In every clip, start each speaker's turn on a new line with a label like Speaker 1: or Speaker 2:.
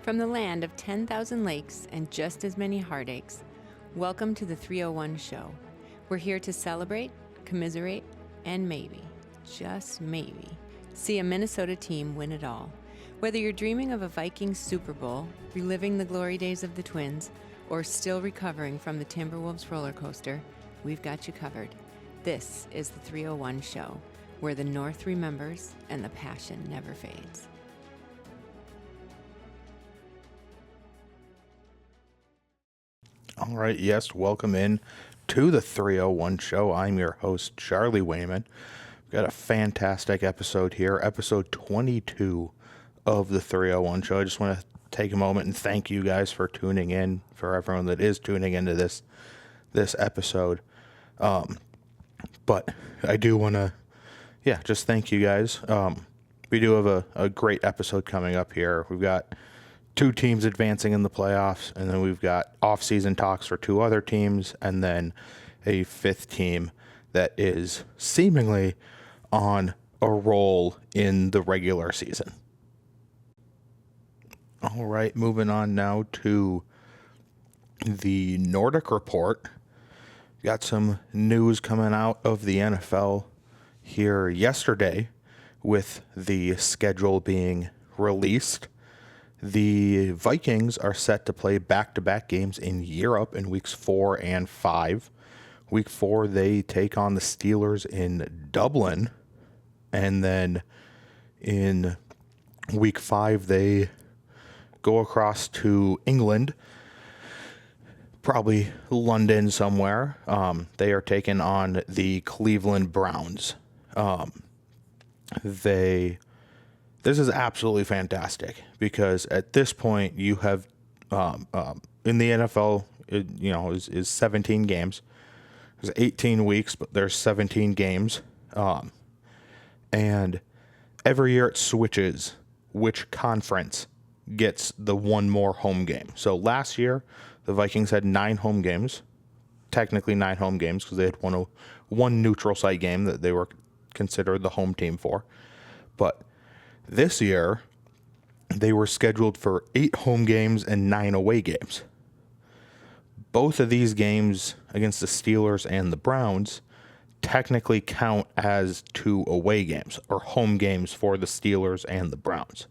Speaker 1: From the land of 10,000 lakes and just as many heartaches, welcome to the 301 Show. We're here to celebrate, commiserate, and maybe, just maybe, see a Minnesota team win it all. Whether you're dreaming of a Vikings Super Bowl, reliving the glory days of the Twins, or still recovering from the Timberwolves roller coaster, we've got you covered. This is the 301 Show, where the North remembers and the passion never fades.
Speaker 2: All right, yes, welcome in to the 301 Show. I'm your host, Charlie Wayman. We've got a fantastic episode here, episode 22 of the 301 Show. I just want to take a moment and thank you guys for tuning in, for everyone that is tuning into this episode. But I do want to, just thank you guys. We do have a great episode coming up here. We've got two teams advancing in the playoffs, and then we've got off-season talks for two other teams, and then a fifth team that is seemingly on a roll in the regular season. All right, moving on now to the Nordic Report. Got some news coming out of the NFL here yesterday with the schedule being released. The Vikings are set to play back-to-back games in Europe in weeks 4 and 5. Week 4, they take on the Steelers in Dublin. And then in week 5, they go across to England, probably London somewhere. They are taking on the Cleveland Browns. This is absolutely fantastic because at this point you have in the NFL, is 17 games. There's 18 weeks, but there's 17 games, and every year it switches which conference gets the one more home game. So last year the Vikings had 9 home games, technically 9 home games because they had one neutral site game that they were considered the home team for, but this year, they were scheduled for 8 home games and 9 away games. Both of these games against the Steelers and the Browns technically count as 2 away games or home games for the Steelers and the Browns.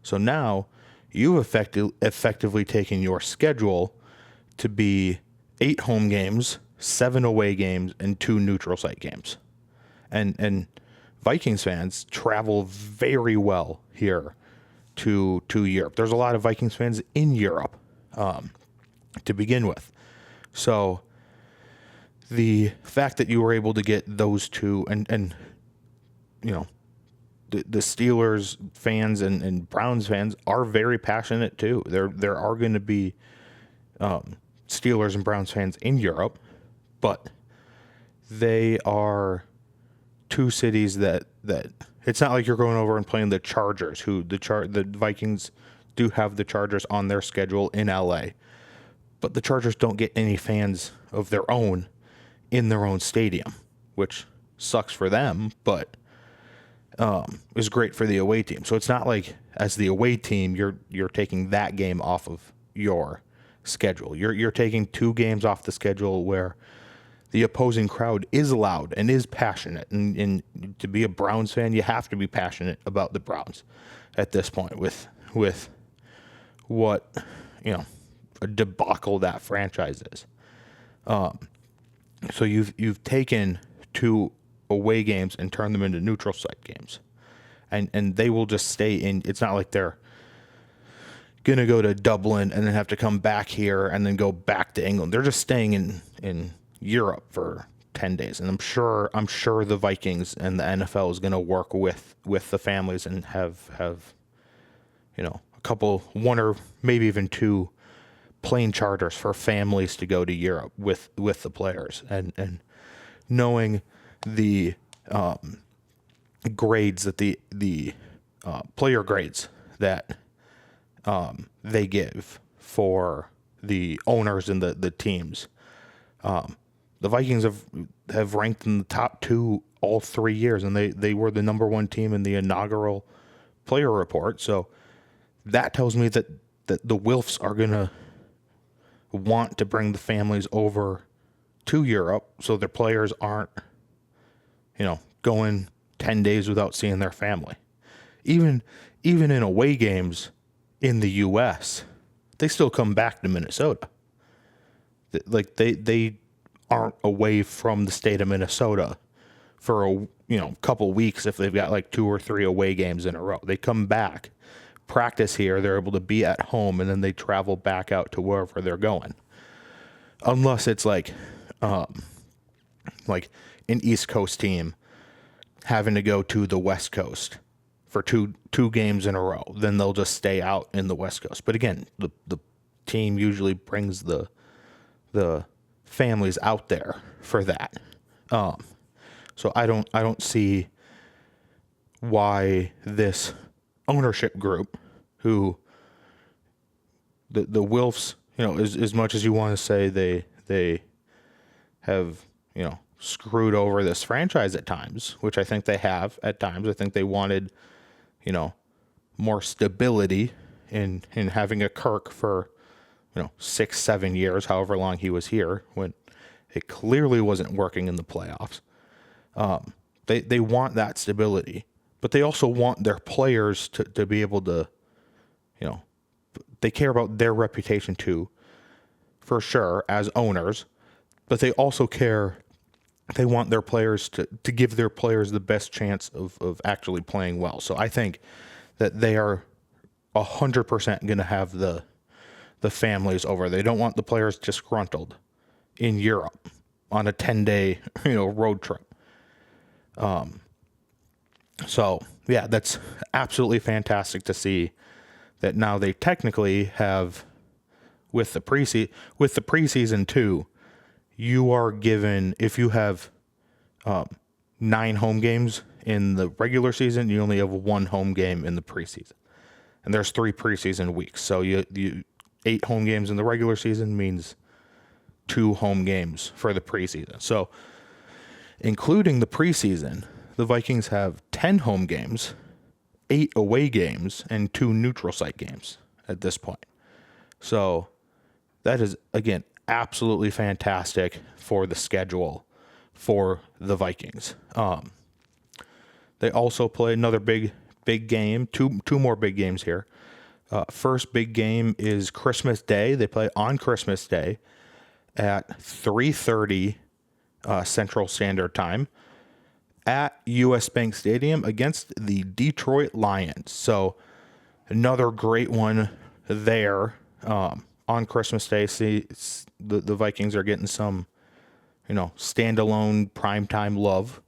Speaker 2: So now you've effectively taken your schedule to be 8 home games, 7 away games, and 2 neutral site games. And Vikings fans travel very well here to Europe. There's a lot of Vikings fans in Europe to begin with. So the fact that you were able to get those two and the Steelers fans and Browns fans are very passionate too. There are going to be Steelers and Browns fans in Europe, but they are two cities that it's not like you're going over and playing the Chargers, who the Vikings do have the Chargers on their schedule in LA, but the Chargers don't get any fans of their own in their own stadium, which sucks for them, but is great for the away team. So it's not like as the away team you're taking that game off of your schedule. You're taking 2 games off the schedule where the opposing crowd is loud and is passionate. And to be a Browns fan, you have to be passionate about the Browns at this point with what, a debacle that franchise is. So you've taken 2 away games and turned them into neutral site games. And they will just stay in. It's not like they're going to go to Dublin and then have to come back here and then go back to England. They're just staying in Europe for 10 days, and I'm sure the Vikings and the NFL is going to work with the families and have a couple, 1 or maybe even 2 plane charters for families to go to Europe with the players, and knowing the grades that the player grades that they give for the owners and the teams. The Vikings have ranked in the top 2 all 3 years, and they were the number 1 team in the inaugural player report. So that tells me that that the Wilfs are going to want to bring the families over to Europe so their players aren't, going 10 days without seeing their family. Even in away games in the U.S., they still come back to Minnesota. Like they aren't away from the state of Minnesota for a couple weeks if they've got like 2 or 3 away games in a row. They come back, practice here, they're able to be at home, and then they travel back out to wherever they're going. Unless it's like an East Coast team having to go to the West Coast for two games in a row, then they'll just stay out in the West Coast. But again, the team usually brings the families out there for that. So I don't see why this ownership group, who the Wilfs, as much as you want to say they have screwed over this franchise at times, which I think they have at times. I think they wanted more stability in having a Kirk for 6-7 years, however long he was here, when it clearly wasn't working in the playoffs. They want that stability, but they also want their players to be able to, they care about their reputation too, for sure, as owners, but they also care, they want their players to give their players the best chance of actually playing well. So I think that they are 100% going to have the families over. They don't want the players disgruntled in Europe on a 10-day, road trip. So yeah, that's absolutely fantastic to see that now they technically have, with the preseason too, you are given, if you have 9 home games in the regular season, you only have 1 home game in the preseason. And there's 3 preseason weeks. So you 8 home games in the regular season means 2 home games for the preseason. So including the preseason, the Vikings have 10 home games, 8 away games, and 2 neutral site games at this point. So that is, again, absolutely fantastic for the schedule for the Vikings. They also play another big game, two more big games here. First big game is Christmas Day. They play on Christmas Day at 3:30 Central Standard Time at US Bank Stadium against the Detroit Lions. So another great one there on Christmas Day. See, the Vikings are getting some, standalone primetime love.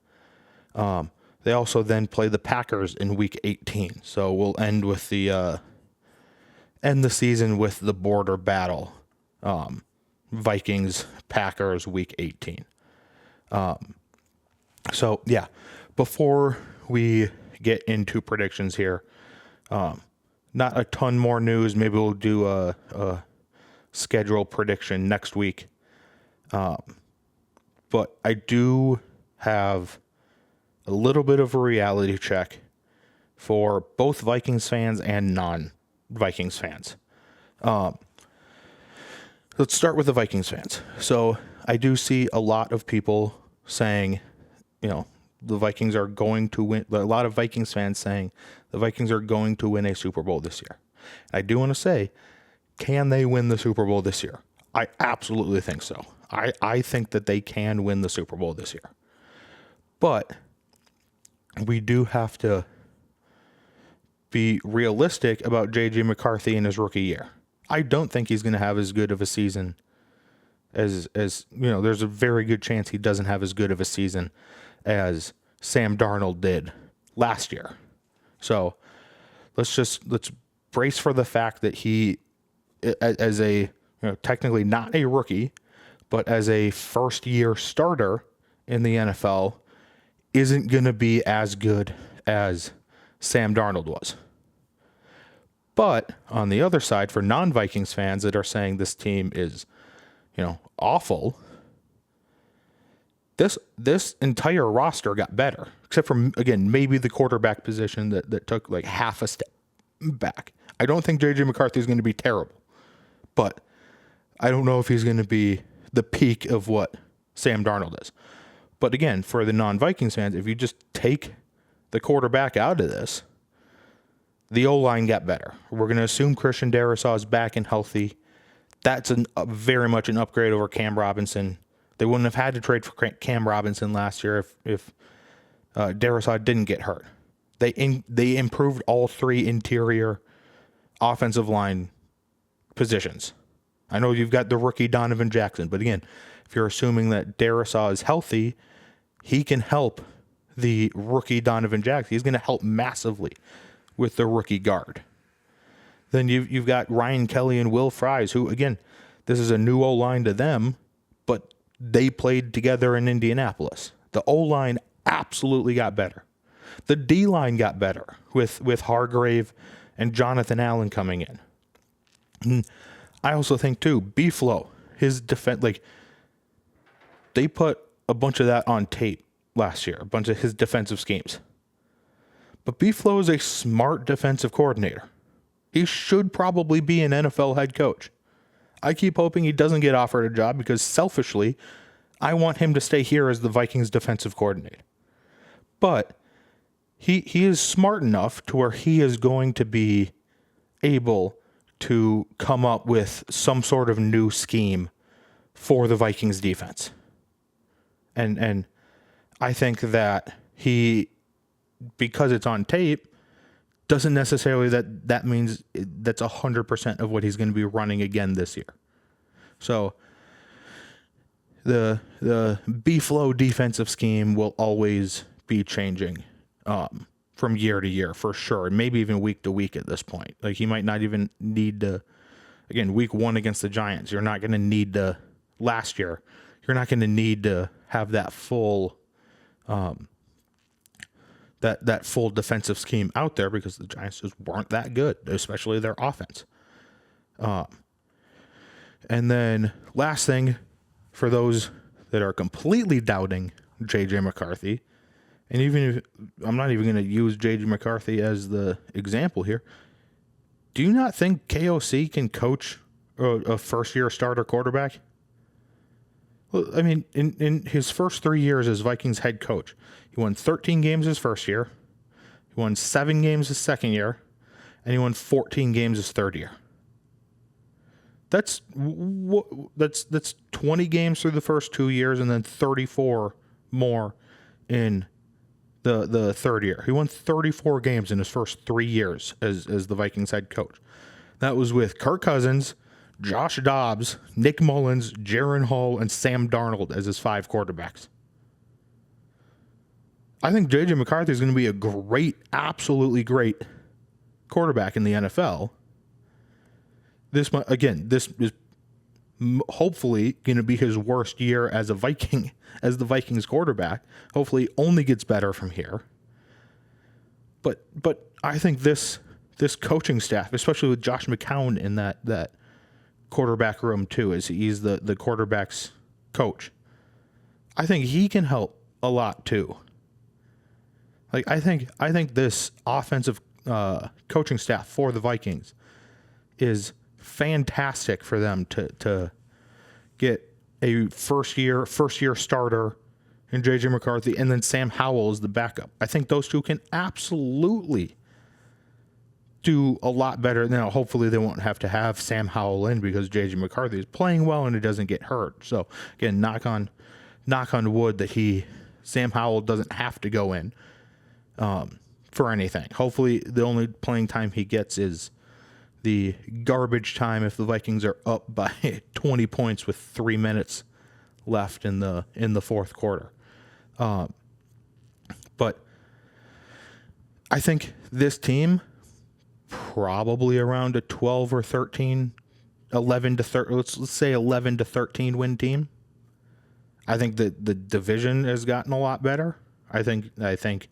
Speaker 2: They also then play the Packers in Week 18. So we'll end with end the season with the border battle. Vikings, Packers, Week 18. So yeah, before we get into predictions here, not a ton more news. Maybe we'll do a schedule prediction next week. But I do have a little bit of a reality check for both Vikings fans and non-Vikings fans. Let's start with the Vikings fans. So I do see a lot of people saying, the Vikings are going to win. A lot of Vikings fans saying the Vikings are going to win a Super Bowl this year. I do want to say, can they win the Super Bowl this year? I absolutely think so. I think that they can win the Super Bowl this year. But we do have to be realistic about J.J. McCarthy in his rookie year. I don't think he's going to have as good of a season as there's a very good chance he doesn't have as good of a season as Sam Darnold did last year. So let's brace for the fact that he, as a technically not a rookie, but as a first year starter in the NFL, isn't going to be as good as Sam Darnold was. But on the other side, for non-Vikings fans that are saying this team is, awful, this entire roster got better, except for, again, maybe the quarterback position that took like half a step back. I don't think J.J. McCarthy is going to be terrible, but I don't know if he's going to be the peak of what Sam Darnold is. But again, for the non-Vikings fans, if you just take the quarterback out of this, the O-line got better. We're going to assume Christian Darrisaw is back and healthy. That's very much an upgrade over Cam Robinson. They wouldn't have had to trade for Cam Robinson last year if Darrisaw didn't get hurt. They improved all three interior offensive line positions. I know you've got the rookie Donovan Jackson, but again, if you're assuming that Darrisaw is healthy, he can help the rookie Donovan Jackson. He's going to help massively with the rookie guard. Then you've got Ryan Kelly and Will Fries, who, again, this is a new O-line to them, but they played together in Indianapolis. The O-line absolutely got better. The D-line got better with Hargrave and Jonathan Allen coming in. And I also think, too, B-Flow, his defense, they put a bunch of that on tape last year, a bunch of his defensive schemes. But B-Flow is a smart defensive coordinator. He should probably be an NFL head coach. I keep hoping he doesn't get offered a job because selfishly, I want him to stay here as the Vikings defensive coordinator. But he is smart enough to where he is going to be able to come up with some sort of new scheme for the Vikings defense. And I think that he, because it's on tape, doesn't necessarily that means that's 100% of what he's going to be running again this year. So the B-Flow defensive scheme will always be changing from year to year for sure, and maybe even week to week at this point. Like, he might not even need to, again, week 1 against the Giants, you're not going to need to, last year, you're not going to need to have that full that full defensive scheme out there because the Giants just weren't that good, especially their offense. And then last thing, for those that are completely doubting J.J. McCarthy, and even if I'm not even going to use J.J. McCarthy as the example here, do you not think KOC can coach a first-year starter quarterback? Well, I mean, in his first 3 years as Vikings head coach, he won 13 games his first year, he won 7 games his second year, and he won 14 games his third year. That's 20 games through the first 2 years, and then 34 more in the third year. He won 34 games in his first 3 years as the Vikings head coach. That was with Kirk Cousins, Josh Dobbs, Nick Mullins, Jaron Hall, and Sam Darnold as his 5 quarterbacks. I think J.J. McCarthy is going to be a great, absolutely great quarterback in the NFL. This is hopefully going to be his worst year as a Viking, as the Vikings quarterback. Hopefully, only gets better from here. But I think this coaching staff, especially with Josh McCown in that quarterback room too, as he's the quarterback's coach, I think he can help a lot too. Like, I think this offensive coaching staff for the Vikings is fantastic for them to get a first year starter in J.J. McCarthy, and then Sam Howell is the backup. I think those two can absolutely do a lot better. Now, hopefully they won't have to have Sam Howell in because J.J. McCarthy is playing well and he doesn't get hurt. So again, knock on wood that Sam Howell doesn't have to go in for anything. Hopefully the only playing time he gets is the garbage time if the Vikings are up by 20 points with 3 minutes left in the fourth quarter. But I think this team probably around a 12 or 13, 11 to 13, let's say 11 to 13 win team. I think that the division has gotten a lot better. I think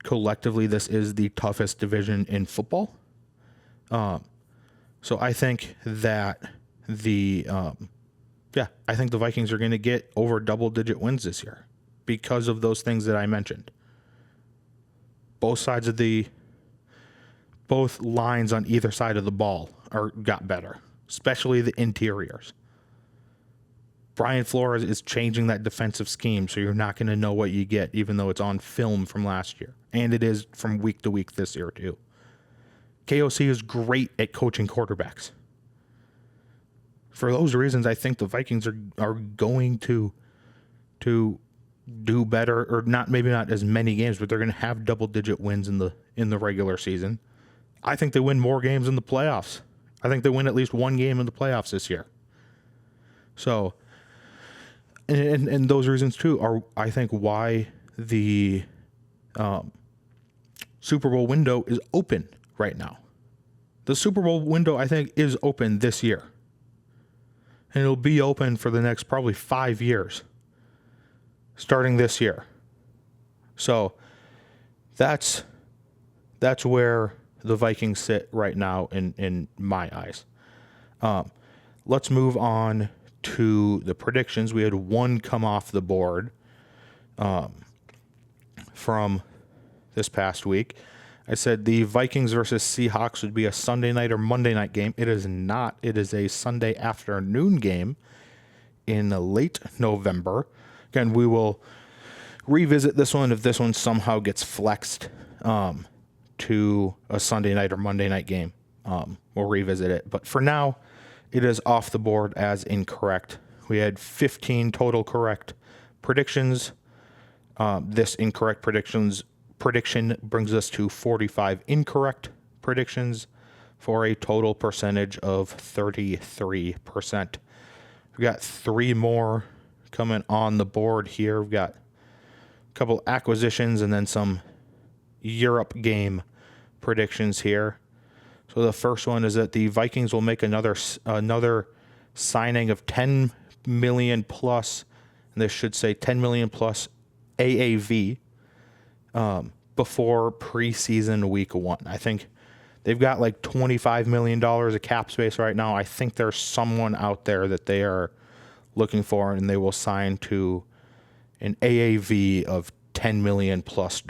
Speaker 2: collectively this is the toughest division in football. So I think that I think the Vikings are going to get over double-digit wins this year because of those things that I mentioned. Both sides of the both lines on either side of the ball got better, especially the interiors. Brian Flores is changing that defensive scheme, so you're not going to know what you get, even though it's on film from last year. And it is from week to week this year, too. KOC is great at coaching quarterbacks. For those reasons, I think the Vikings are going to do better, or not, maybe not as many games, but they're going to have double-digit wins in the regular season. I think they win more games in the playoffs. I think they win at least one game in the playoffs this year. So, and those reasons too are, I think, why the Super Bowl window is open right now. The Super Bowl window, I think, is open this year. And it'll be open for the next probably 5 years, starting this year. So that's where the Vikings sit right now in my eyes. Let's move on to the predictions. We had one come off the board from this past week. I said the Vikings versus Seahawks would be a Sunday night or Monday night game. It is not. It is a Sunday afternoon game in late November. Again, we will revisit this one if this one somehow gets flexed to a Sunday night or Monday night game. We'll revisit it. But for now, it is off the board as incorrect. We had 15 total correct predictions. This incorrect prediction brings us to 45 incorrect predictions for a total percentage of 33%. We got 3 more coming on the board here. We've got a couple acquisitions and then some Europe game predictions here. So the first one is that the Vikings will make another signing of 10 million plus, and this should say 10 million plus AAV before preseason week 1. I think they've got like $25 million of cap space right now. I think there's someone out there that they are looking for, and they will sign to an AAV of $10 million plus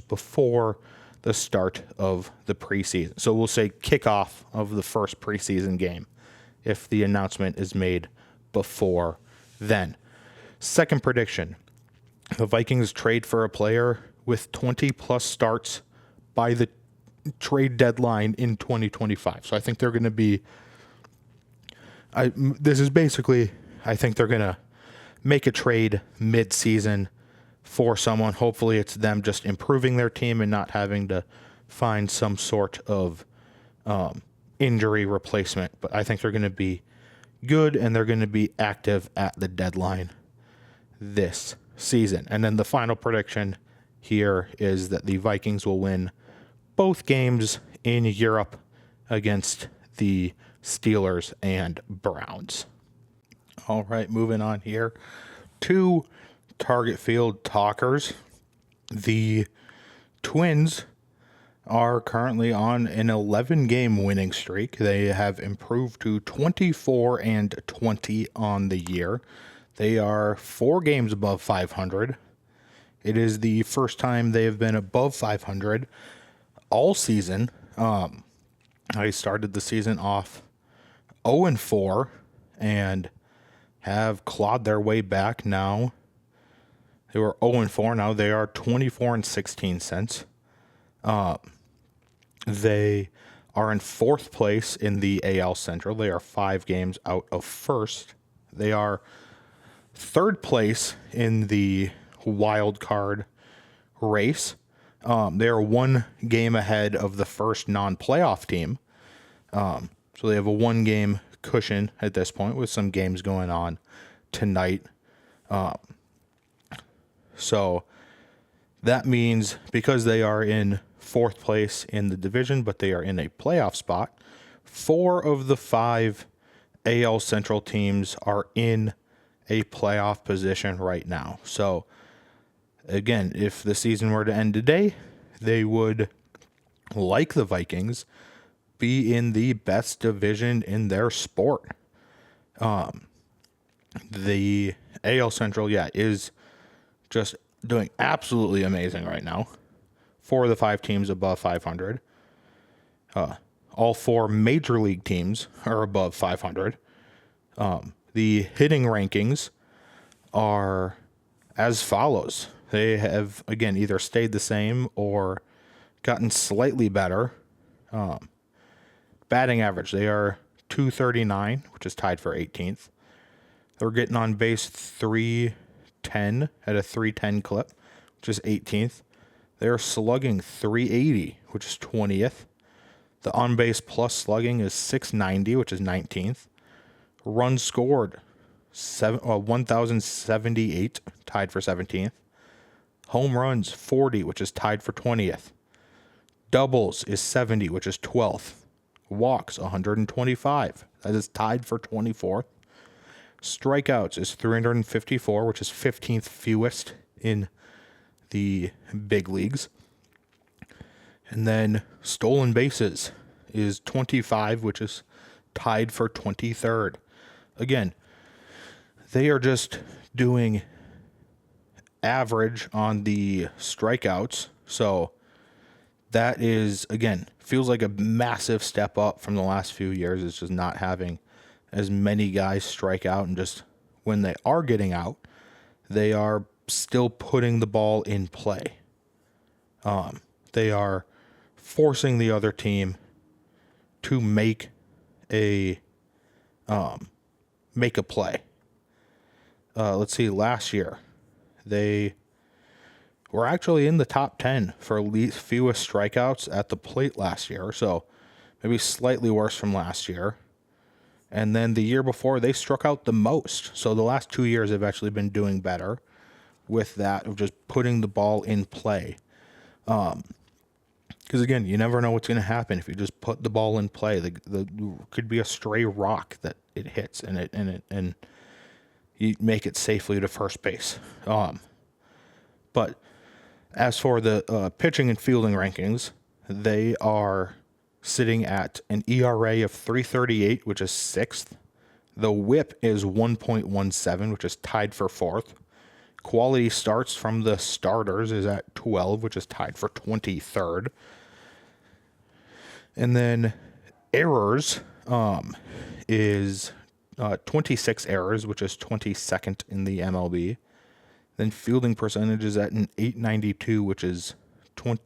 Speaker 2: before the start of the preseason. So we'll say kickoff of the first preseason game if the announcement is made before then. Second prediction, the Vikings trade for a player with 20 plus starts by the trade deadline in 2025. So I think they're going to be, I think they're going to make a trade mid-season for someone. Hopefully it's them just improving their team and not having to find some sort of injury replacement. But I think they're going to be good, and they're going to be active at the deadline this season. And then the final prediction here is that the Vikings will win both games in Europe against the Steelers and Browns. All right, moving on here to Target Field talkers. The Twins are currently on an 11-game winning streak. They have improved to 24-20 on the year. They are 4 games above 500. It is the first time they have been above 500 all season. I started the season off 0-4 and have clawed their way back now. They were 0-4. Now they are 24-16 They are in 4th place in the AL Central. They are 5 games out of first. They are 3rd place in the wild card race. They are 1 game ahead of the first non-playoff team. So they have a 1-game cushion at this point with some games going on tonight. So that means because they are in 4th place in the division, but they are in a playoff spot, 4 of the 5 AL Central teams are in a playoff position right now. So again, if the season were to end today, they would, like the Vikings, be in the best division in their sport. The AL Central, is just doing absolutely amazing right now. 4 of the 5 teams above 500. All 4 major league teams are above 500. The hitting rankings are as follows. They have, again, either stayed the same or gotten slightly better. Batting average, they are 239, which is tied for 18th. They're getting on base 310 at a 310 clip, which is 18th. They're slugging 380, which is 20th. The on-base plus slugging is 690, which is 19th. Runs scored, 1,078, tied for 17th. Home runs, 40, which is tied for 20th. Doubles is 70, which is 12th. Walks, 125. That is tied for 24th. Strikeouts is 354, which is 15th fewest in the big leagues. And then stolen bases is 25, which is tied for 23rd. Again, they are just doing average on the strikeouts. So that is, again, feels like a massive step up from the last few years. It's just not having as many guys strike out, and just when they are getting out, they are still putting the ball in play. They are forcing the other team to make a play. Let's see, last year they were actually in the top 10 for least fewest strikeouts at the plate last year, so maybe slightly worse from last year. And then the year before, they struck out the most. So the last 2 years have actually been doing better with that, of just putting the ball in play. Because again, you never know what's going to happen if you just put the ball in play. The could be a stray rock that it hits, and you make it safely to first base. But as for the pitching and fielding rankings, they are sitting at an ERA of 3.38, which is 6th. The WHIP is 1.17, which is tied for 4th. Quality starts from the starters is at 12, which is tied for 23rd. And then errors is 26 errors, which is 22nd in the MLB. Then fielding percentage is at an 892, which is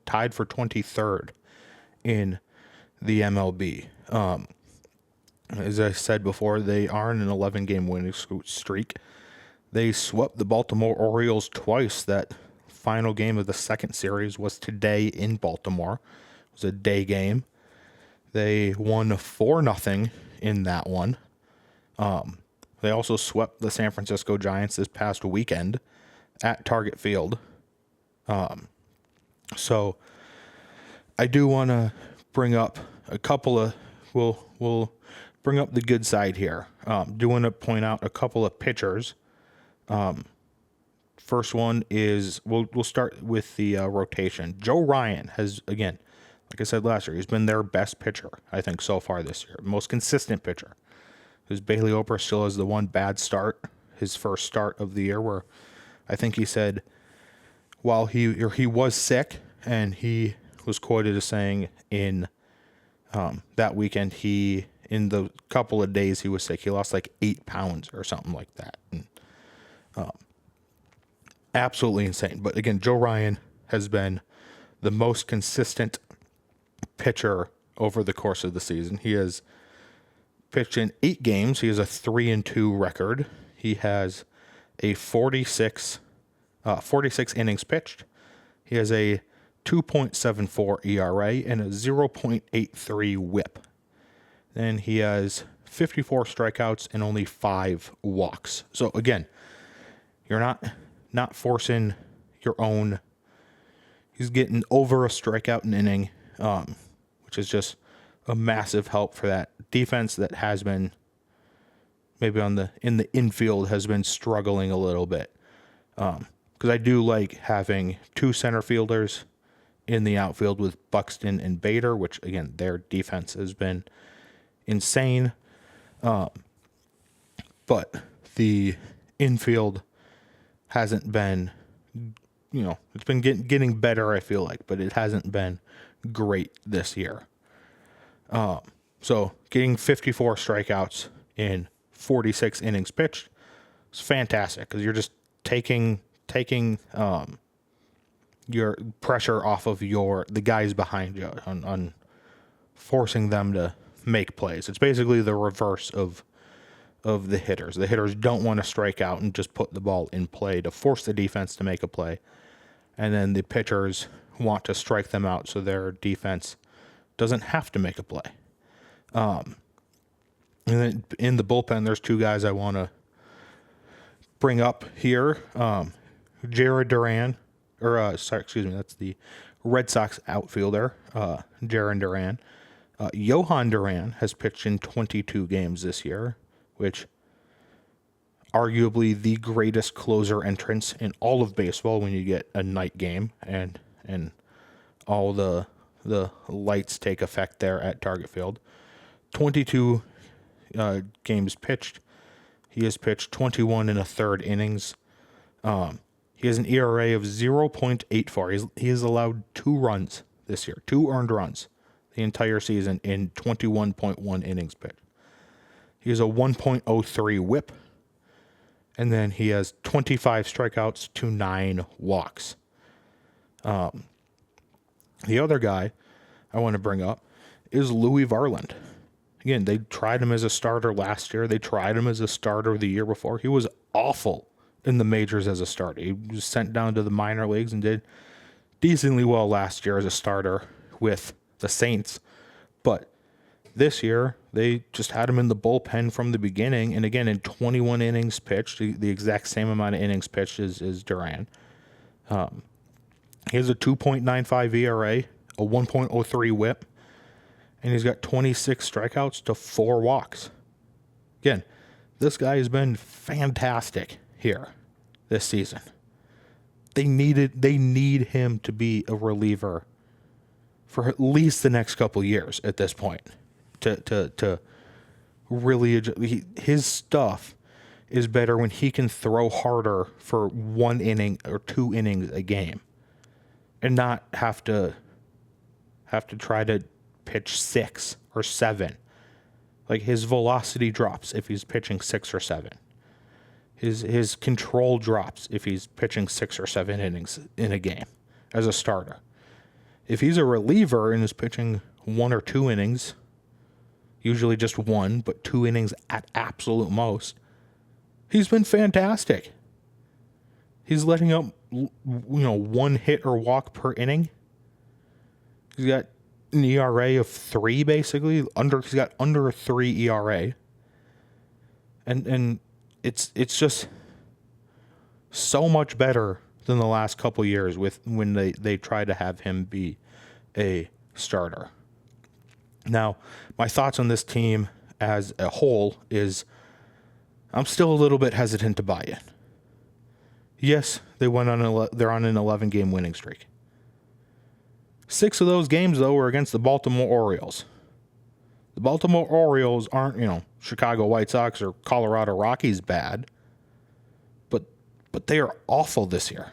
Speaker 2: tied for 23rd in the MLB. As I said before, they are in an 11-game winning streak. They swept the Baltimore Orioles twice. That final game of the second series was today in Baltimore. It was a day game. They won 4-0 in that one. They also swept the San Francisco Giants this past weekend at Target Field. So I do want to bring up a couple of, we'll bring up the good side here. Do want to point out a couple of pitchers. First one is, we'll start with the rotation. Joe Ryan has, again, like I said last year, he's been their best pitcher, I think, so far this year. Most consistent pitcher. Because Bailey Oprah still has the one bad start, his first start of the year, where I think he said while he was sick, and he was quoted as saying in that weekend, in the couple of days he was sick, he lost like 8 pounds or something like that. And, absolutely insane. But again, Joe Ryan has been the most consistent pitcher over the course of the season. He has pitched in 8 games. He has a 3-2 record. He has a 46 innings pitched. He has a 2.74 ERA and a 0.83 WHIP. Then he has 54 strikeouts and only 5 walks. So again, you're not forcing your own. He's getting over a strikeout an inning, which is just a massive help for that defense that has been maybe in the infield has been struggling a little bit. Because I do like having 2 center fielders in the outfield with Buxton and Bader, which again, their defense has been insane. But the infield hasn't been, it's been getting better, I feel like, but it hasn't been great this year. So getting 54 strikeouts in 46 innings pitched is fantastic because you're just taking your pressure off of the guys behind you on forcing them to make plays. It's basically the reverse of the hitters. The hitters don't want to strike out and just put the ball in play to force the defense to make a play. And then the pitchers want to strike them out so their defense doesn't have to make a play. And then in the bullpen, there's two guys I want to bring up here. Jared Duran, that's the Red Sox outfielder, Jared Duran. Johan Duran has pitched in 22 games this year, which arguably the greatest closer entrance in all of baseball when you get a night game and all the lights take effect there at Target Field. 22 games pitched. He has pitched 21 and a third innings. He has an ERA of 0.84. He has allowed 2 runs this year, 2 earned runs the entire season in 21.1 innings pitched. He has a 1.03 whip, and then he has 25 strikeouts to 9 walks. The other guy I want to bring up is Louis Varland. Again, they tried him as a starter last year. They tried him as a starter the year before. He was awful in the majors as a starter. He was sent down to the minor leagues and did decently well last year as a starter with the Saints. But this year, they just had him in the bullpen from the beginning. And again, in 21 innings pitched, the exact same amount of innings pitched as Duran. He has a 2.95 ERA, a 1.03 whip, and he's got 26 strikeouts to 4 walks. Again, this guy has been fantastic here this season. They need him to be a reliever for at least the next couple years at this point. To really, his stuff is better when he can throw harder for 1 inning or 2 innings a game, and not have to try to pitch 6 or 7. Like, his velocity drops if he's pitching 6 or 7. His control drops if he's pitching 6 or 7 innings in a game as a starter. If he's a reliever and is pitching 1 or 2 innings, usually just 1, but 2 innings at absolute most, he's been fantastic. He's letting up, 1 hit or walk per inning. He's got an ERA of 3, basically. He's got under a 3 ERA. And it's just so much better than the last couple years when they try to have him be a starter. Now, my thoughts on this team as a whole is I'm still a little bit hesitant to buy in. Yes, they're on an 11-game winning streak. 6 of those games, though, were against the Baltimore Orioles. The Baltimore Orioles aren't, Chicago White Sox or Colorado Rockies bad, but they are awful this year.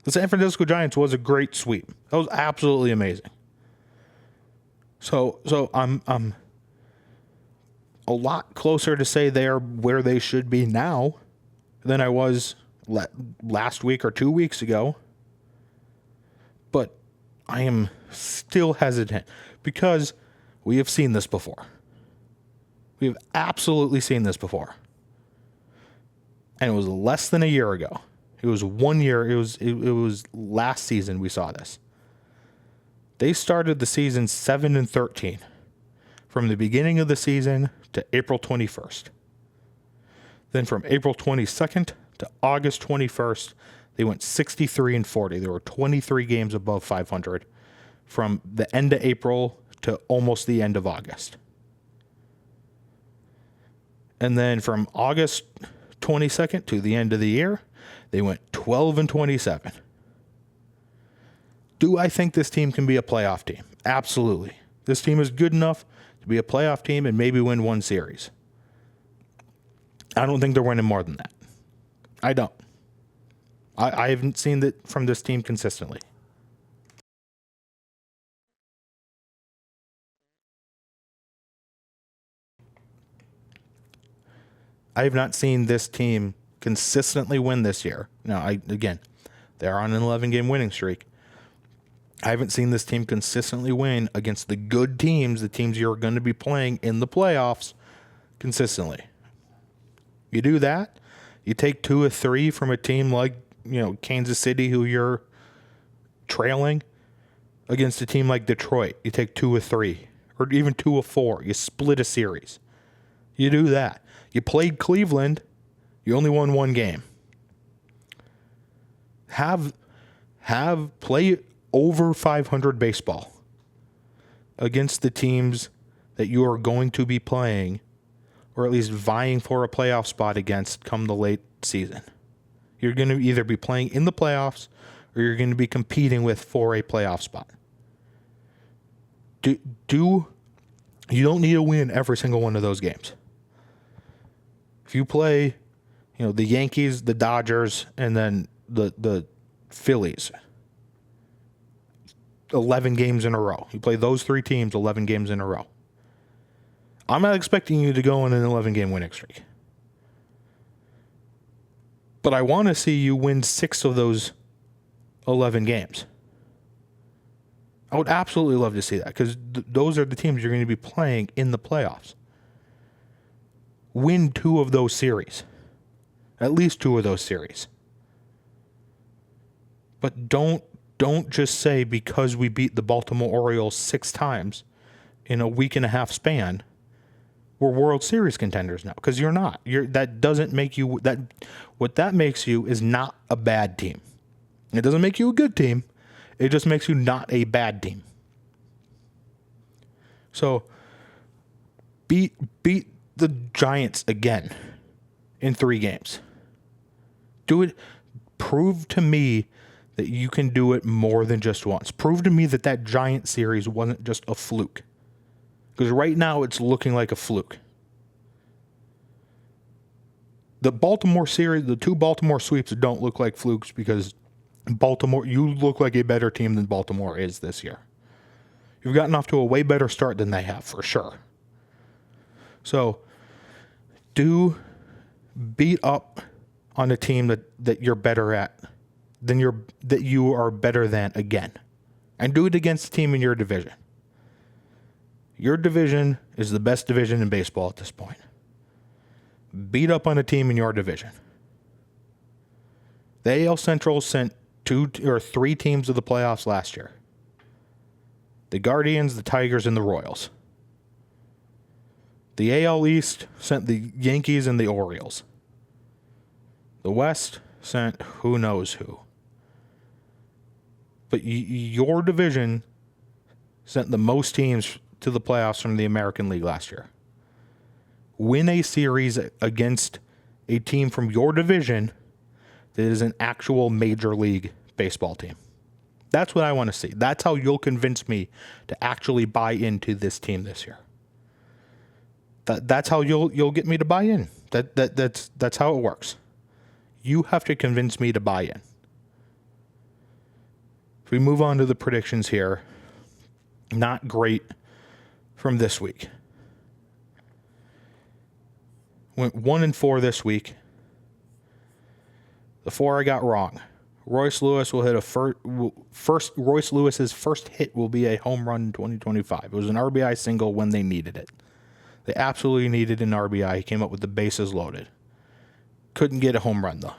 Speaker 2: The San Francisco Giants was a great sweep. That was absolutely amazing. So I'm a lot closer to say they are where they should be now than I was last week or 2 weeks ago. But I am still hesitant because we have seen this before. We have absolutely seen this before. And it was less than a year ago. It was 1 year. It was last season we saw this. They started the season 7-13 from the beginning of the season to April 21st. Then from April 22nd to August 21st, they went 63-40. There were 23 games above 500 from the end of April to almost the end of August. And then from August 22nd to the end of the year, they went 12-27. Do I think this team can be a playoff team? Absolutely. This team is good enough to be a playoff team and maybe win 1 series. I don't think they're winning more than that. I don't. I haven't seen that from this team consistently. I have not seen this team consistently win this year. Now, again, they're on an 11-game winning streak. I haven't seen this team consistently win against the good teams, the teams you're going to be playing in the playoffs consistently. You do that, you take 2 or 3 from a team like, Kansas City, who you're trailing, against a team like Detroit. You take 2 or 3, or even 2 or 4. You split a series. You do that. You played Cleveland. You only won 1 game. Play over 500 baseball against the teams that you are going to be playing, or at least vying for a playoff spot against come the late season. You're going to either be playing in the playoffs or you're going to be competing with for a playoff spot. You don't need to win every single one of those games. If you play, the Yankees, the Dodgers, and then the Phillies 11 games in a row. You play those 3 teams 11 games in a row. I'm not expecting you to go on an 11-game winning streak. But I want to see you win 6 of those 11 games. I would absolutely love to see that, because those are the teams you're going to be playing in the playoffs. Win 2 of those series. At least 2 of those series. But don't just say because we beat the Baltimore Orioles 6 times in a week and a half span, we're World Series contenders now, because you're not. That doesn't make you that. What that makes you is not a bad team. It doesn't make you a good team. It just makes you not a bad team. So beat the Giants again in 3 games. Do it. Prove to me that you can do it more than just once. Prove to me that Giant series wasn't just a fluke. Because right now it's looking like a fluke. The Baltimore series, the 2 Baltimore sweeps don't look like flukes, because you look like a better team than Baltimore is this year. You've gotten off to a way better start than they have, for sure. So, beat up on a team that you're better at, that you are better than again. And do it against a team in your division. Your division is the best division in baseball at this point. Beat up on a team in your division. The AL Central sent 2 or 3 teams to the playoffs last year. The Guardians, the Tigers, and the Royals. The AL East sent the Yankees and the Orioles. The West sent who knows who. But your division sent the most teams to the playoffs from the American League last year. Win a series against a team from your division that is an actual Major League Baseball team. That's what I want to see. That's how you'll convince me to actually buy into this team this year. That's how you'll get me to buy in. That's how it works. You have to convince me to buy in. If we move on to the predictions here, not great from this week. Went 1-4 this week. The 4 I got wrong. Royce Lewis will hit Royce Lewis's first hit will be a home run in 2025. It was an RBI single when they needed it. They absolutely needed an RBI. He came up with the bases loaded. Couldn't get a home run though.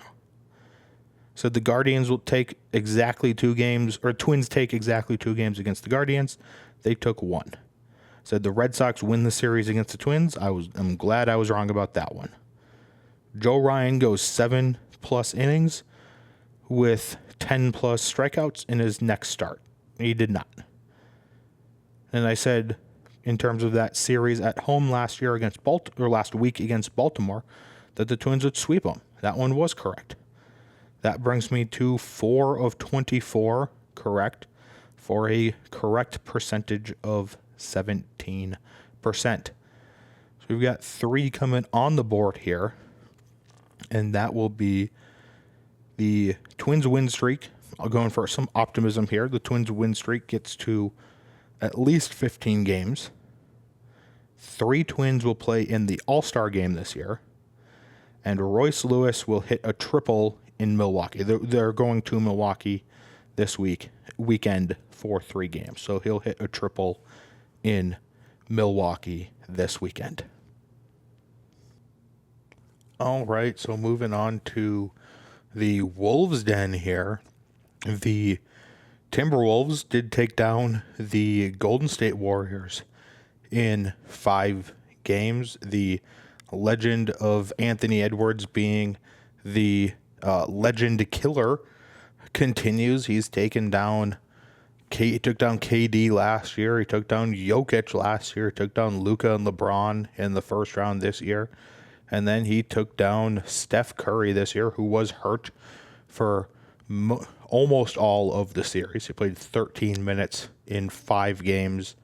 Speaker 2: So the Guardians will take exactly 2 games, or Twins take exactly 2 games against the Guardians. They took 1. Said the Red Sox win the series against the Twins. I'm glad I was wrong about that one. Joe Ryan goes 7+ innings with 10+ strikeouts in his next start. He did not. And I said, in terms of that series at home last week against Baltimore, that the Twins would sweep them. That one was correct. That brings me to 4 of 24 correct, for a correct percentage of 17%. So we've got 3 coming on the board here, and that will be the Twins win streak. I'll go in for some optimism here. The Twins win streak gets to at least 15 games. 3 Twins will play in the All-Star game this year. And Royce Lewis will hit a triple in Milwaukee. They're going to Milwaukee this weekend for 3 games. So he'll hit a triple in Milwaukee this weekend. All right, so moving on to the Wolves' den here. The Timberwolves did take down the Golden State Warriors in 5 games. The legend of Anthony Edwards being the legend killer continues. He took down KD last year. He took down Jokic last year. He took down Luka and LeBron in the first round this year. And then he took down Steph Curry this year, who was hurt for almost all of the series. He played 13 minutes in 5 games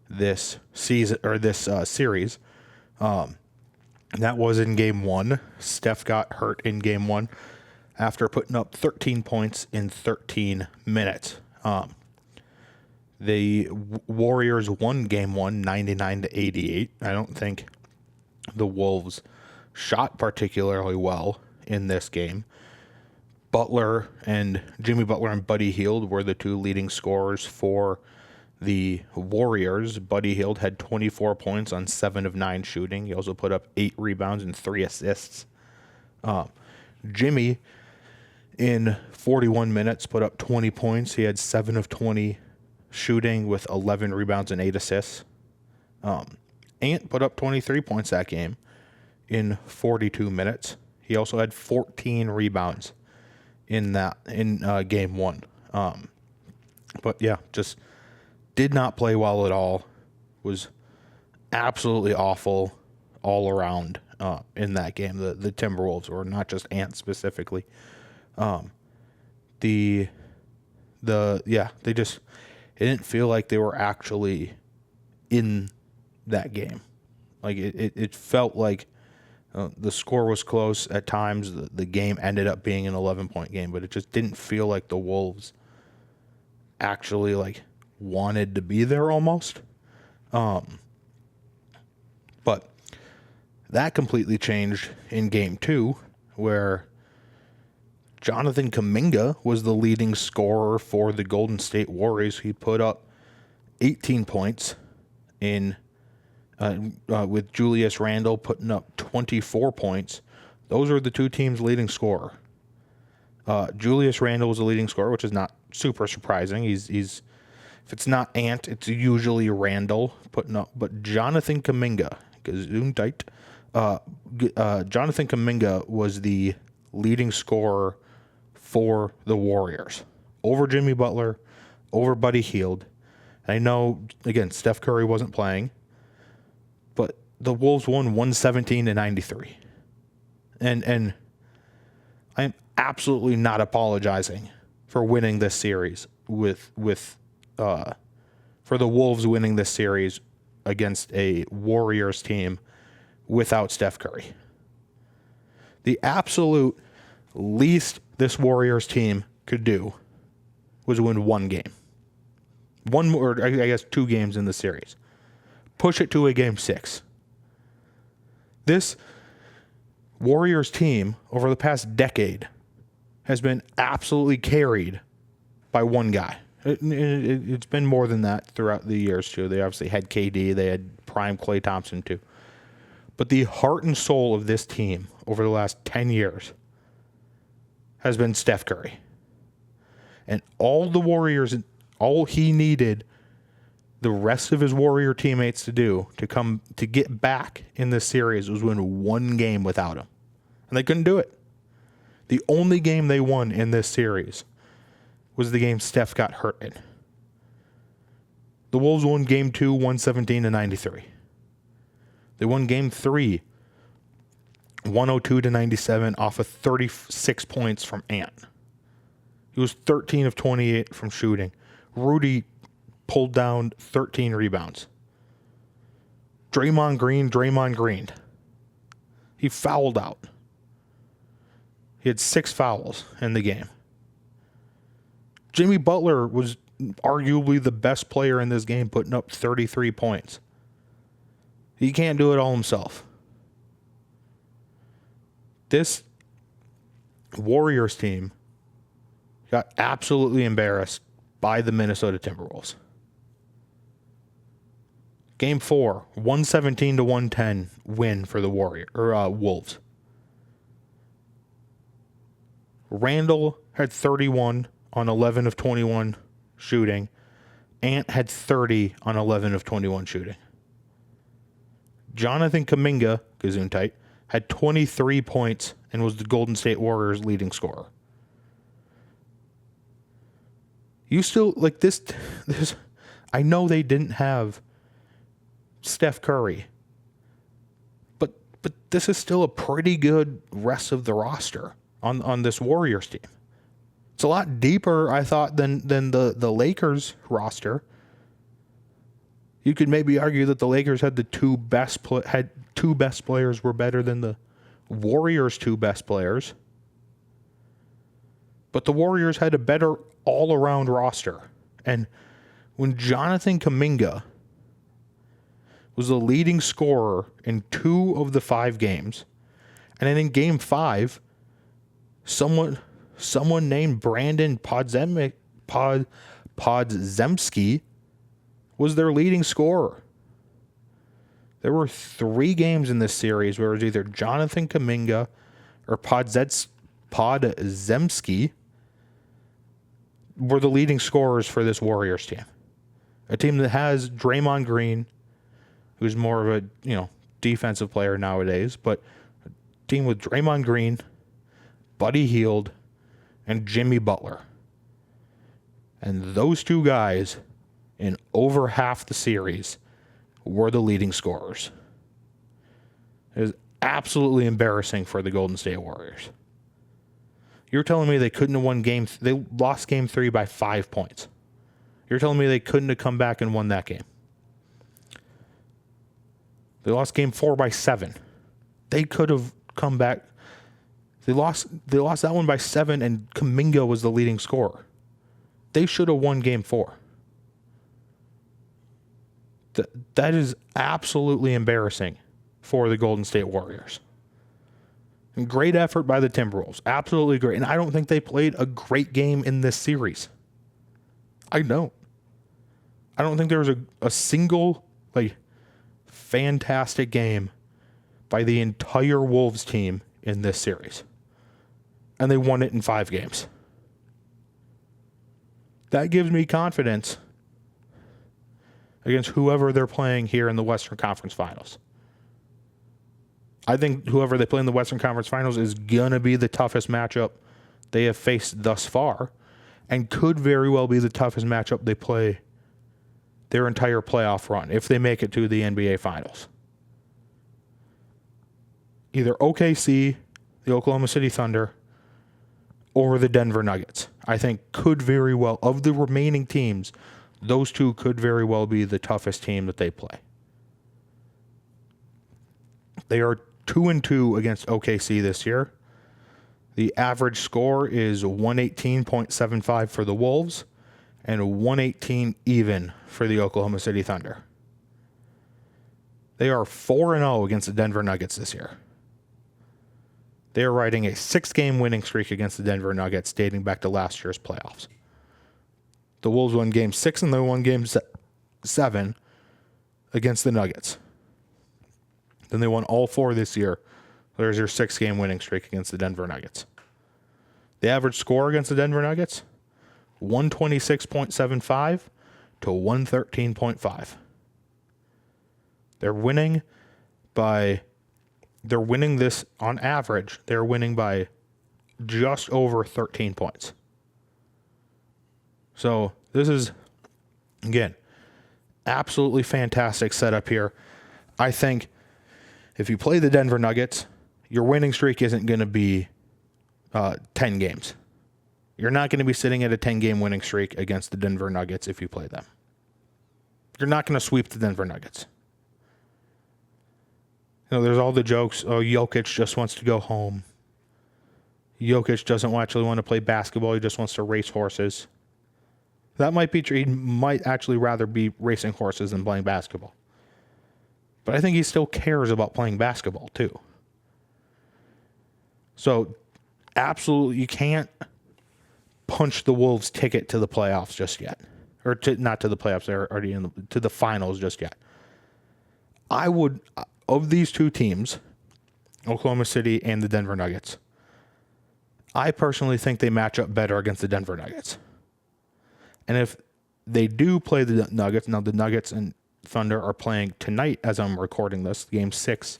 Speaker 2: this season, or this series. That was in game 1. Steph got hurt in game 1 after putting up 13 points in 13 minutes. The Warriors won game 1, 99-88. I don't think the Wolves shot particularly well in this game. Jimmy Butler and Buddy Hield were the 2 leading scorers for the Warriors. Buddy Hield had 24 points on 7 of 9 shooting. He also put up 8 rebounds and 3 assists. Jimmy, in 41 minutes, put up 20 points. He had 7 of 20 shooting with 11 rebounds and 8 assists. Ant put up 23 points that game in 42 minutes. He also had 14 rebounds in game 1. But yeah, just did not play well at all. Was absolutely awful all around in that game. The Timberwolves, or not just Ant specifically. They just, it didn't feel like they were actually in that game. Like it felt like the score was close at times. The game ended up being an 11-point game, but it just didn't feel like the Wolves actually like wanted to be there almost. But that completely changed in game 2, where Jonathan Kuminga was the leading scorer for the Golden State Warriors. He put up 18 points with Julius Randle putting up 24 points. Those are the 2 teams' leading scorer. Julius Randle was the leading scorer, which is not super surprising. He's if it's not Ant, it's usually Randle putting up. But Jonathan Kuminga, Jonathan Kuminga was the leading scorer for the Warriors, over Jimmy Butler, over Buddy Hield. I know, again, Steph Curry wasn't playing, but the Wolves won 117-93. And I'm absolutely not apologizing for winning this series for the Wolves winning this series against a Warriors team without Steph Curry. The absolute least this Warriors team could do was win 1 game. One more, I guess 2 games in the series. Push it to a game 6. This Warriors team over the past decade has been absolutely carried by one guy. It's been more than that throughout the years, too. They obviously had KD. They had prime Klay Thompson, too. But the heart and soul of this team over the last 10 years has been Steph Curry. And all he needed the rest of his Warrior teammates to do to get back in this series was win 1 game without him. And they couldn't do it. The only game they won in this series was the game Steph got hurt in. The Wolves won game 2, 117-93. They won game 3, 102-97 off of 36 points from Ant. He was 13 of 28 from shooting. Rudy pulled down 13 rebounds. Draymond Green. He fouled out. He had 6 fouls in the game. Jimmy Butler was arguably the best player in this game, putting up 33 points. He can't do it all himself. This Warriors team got absolutely embarrassed by the Minnesota Timberwolves. Game 4, 117-110 win for the Wolves. Randall had 31 on 11 of 21 shooting. Ant had 30 on 11 of 21 shooting. Jonathan Kuminga, Gesundheit, had 23 points and was the Golden State Warriors' leading scorer. You still, like this, I know they didn't have Steph Curry, but this is still a pretty good rest of the roster on this Warriors team. It's a lot deeper, I thought, than the Lakers roster. You could maybe argue that the Lakers had two best players were better than the Warriors' two best players. But the Warriors had a better all-around roster. And when Jonathan Kuminga was the leading scorer in 2 of the 5 games, and then in Game 5, someone named Brandon Podziemski was their leading scorer. There were 3 games in this series where it was either Jonathan Kuminga or Podziemski were the leading scorers for this Warriors team. A team that has Draymond Green, who's more of a, defensive player nowadays, but a team with Draymond Green, Buddy Hield, and Jimmy Butler. And those 2 guys in over half the series were the leading scorers. It is absolutely embarrassing for the Golden State Warriors. You're telling me they couldn't have won they lost Game 3 by 5 points. You're telling me they couldn't have come back and won that game. They lost Game 4 by 7. They could have come back. They lost that one by 7, and Kuminga was the leading scorer. They should have won Game 4. That is absolutely embarrassing for the Golden State Warriors. And great effort by the Timberwolves. Absolutely great. And I don't think they played a great game in this series. I don't think there was a single, fantastic game by the entire Wolves team in this series. And they won it in 5 games. That gives me confidence against whoever they're playing here in the Western Conference Finals. I think whoever they play in the Western Conference Finals is going to be the toughest matchup they have faced thus far, and could very well be the toughest matchup they play their entire playoff run if they make it to the NBA Finals. Either OKC, the Oklahoma City Thunder, or the Denver Nuggets. I think could very well, of the remaining teams, those 2 could very well be the toughest team that they play. They are 2-2 against OKC this year. The average score is 118.75 for the Wolves and 118 even for the Oklahoma City Thunder. They are 4-0 against the Denver Nuggets this year. They are riding a 6-game winning streak against the Denver Nuggets dating back to last year's playoffs. The Wolves won Game 6 and they won Game 7 against the Nuggets. Then they won all 4 this year. There's your 6-game winning streak against the Denver Nuggets. The average score against the Denver Nuggets, 126.75 to 113.5. They're winning this on average. They're winning by just over 13 points. So this is, again, absolutely fantastic setup here. I think if you play the Denver Nuggets, your winning streak isn't going to be 10 games. You're not going to be sitting at a 10-game winning streak against the Denver Nuggets if you play them. You're not going to sweep the Denver Nuggets. There's all the jokes. Oh, Jokic just wants to go home. Jokic doesn't actually want to play basketball. He just wants to race horses. That might be true. He might actually rather be racing horses than playing basketball. But I think he still cares about playing basketball, too. So absolutely, you can't punch the Wolves' ticket to the playoffs just yet, or not to the playoffs. They're already to the finals just yet. I would, of these two teams, Oklahoma City and the Denver Nuggets, I personally think they match up better against the Denver Nuggets. And if they do play the Nuggets, now the Nuggets and Thunder are playing tonight as I'm recording this. Game 6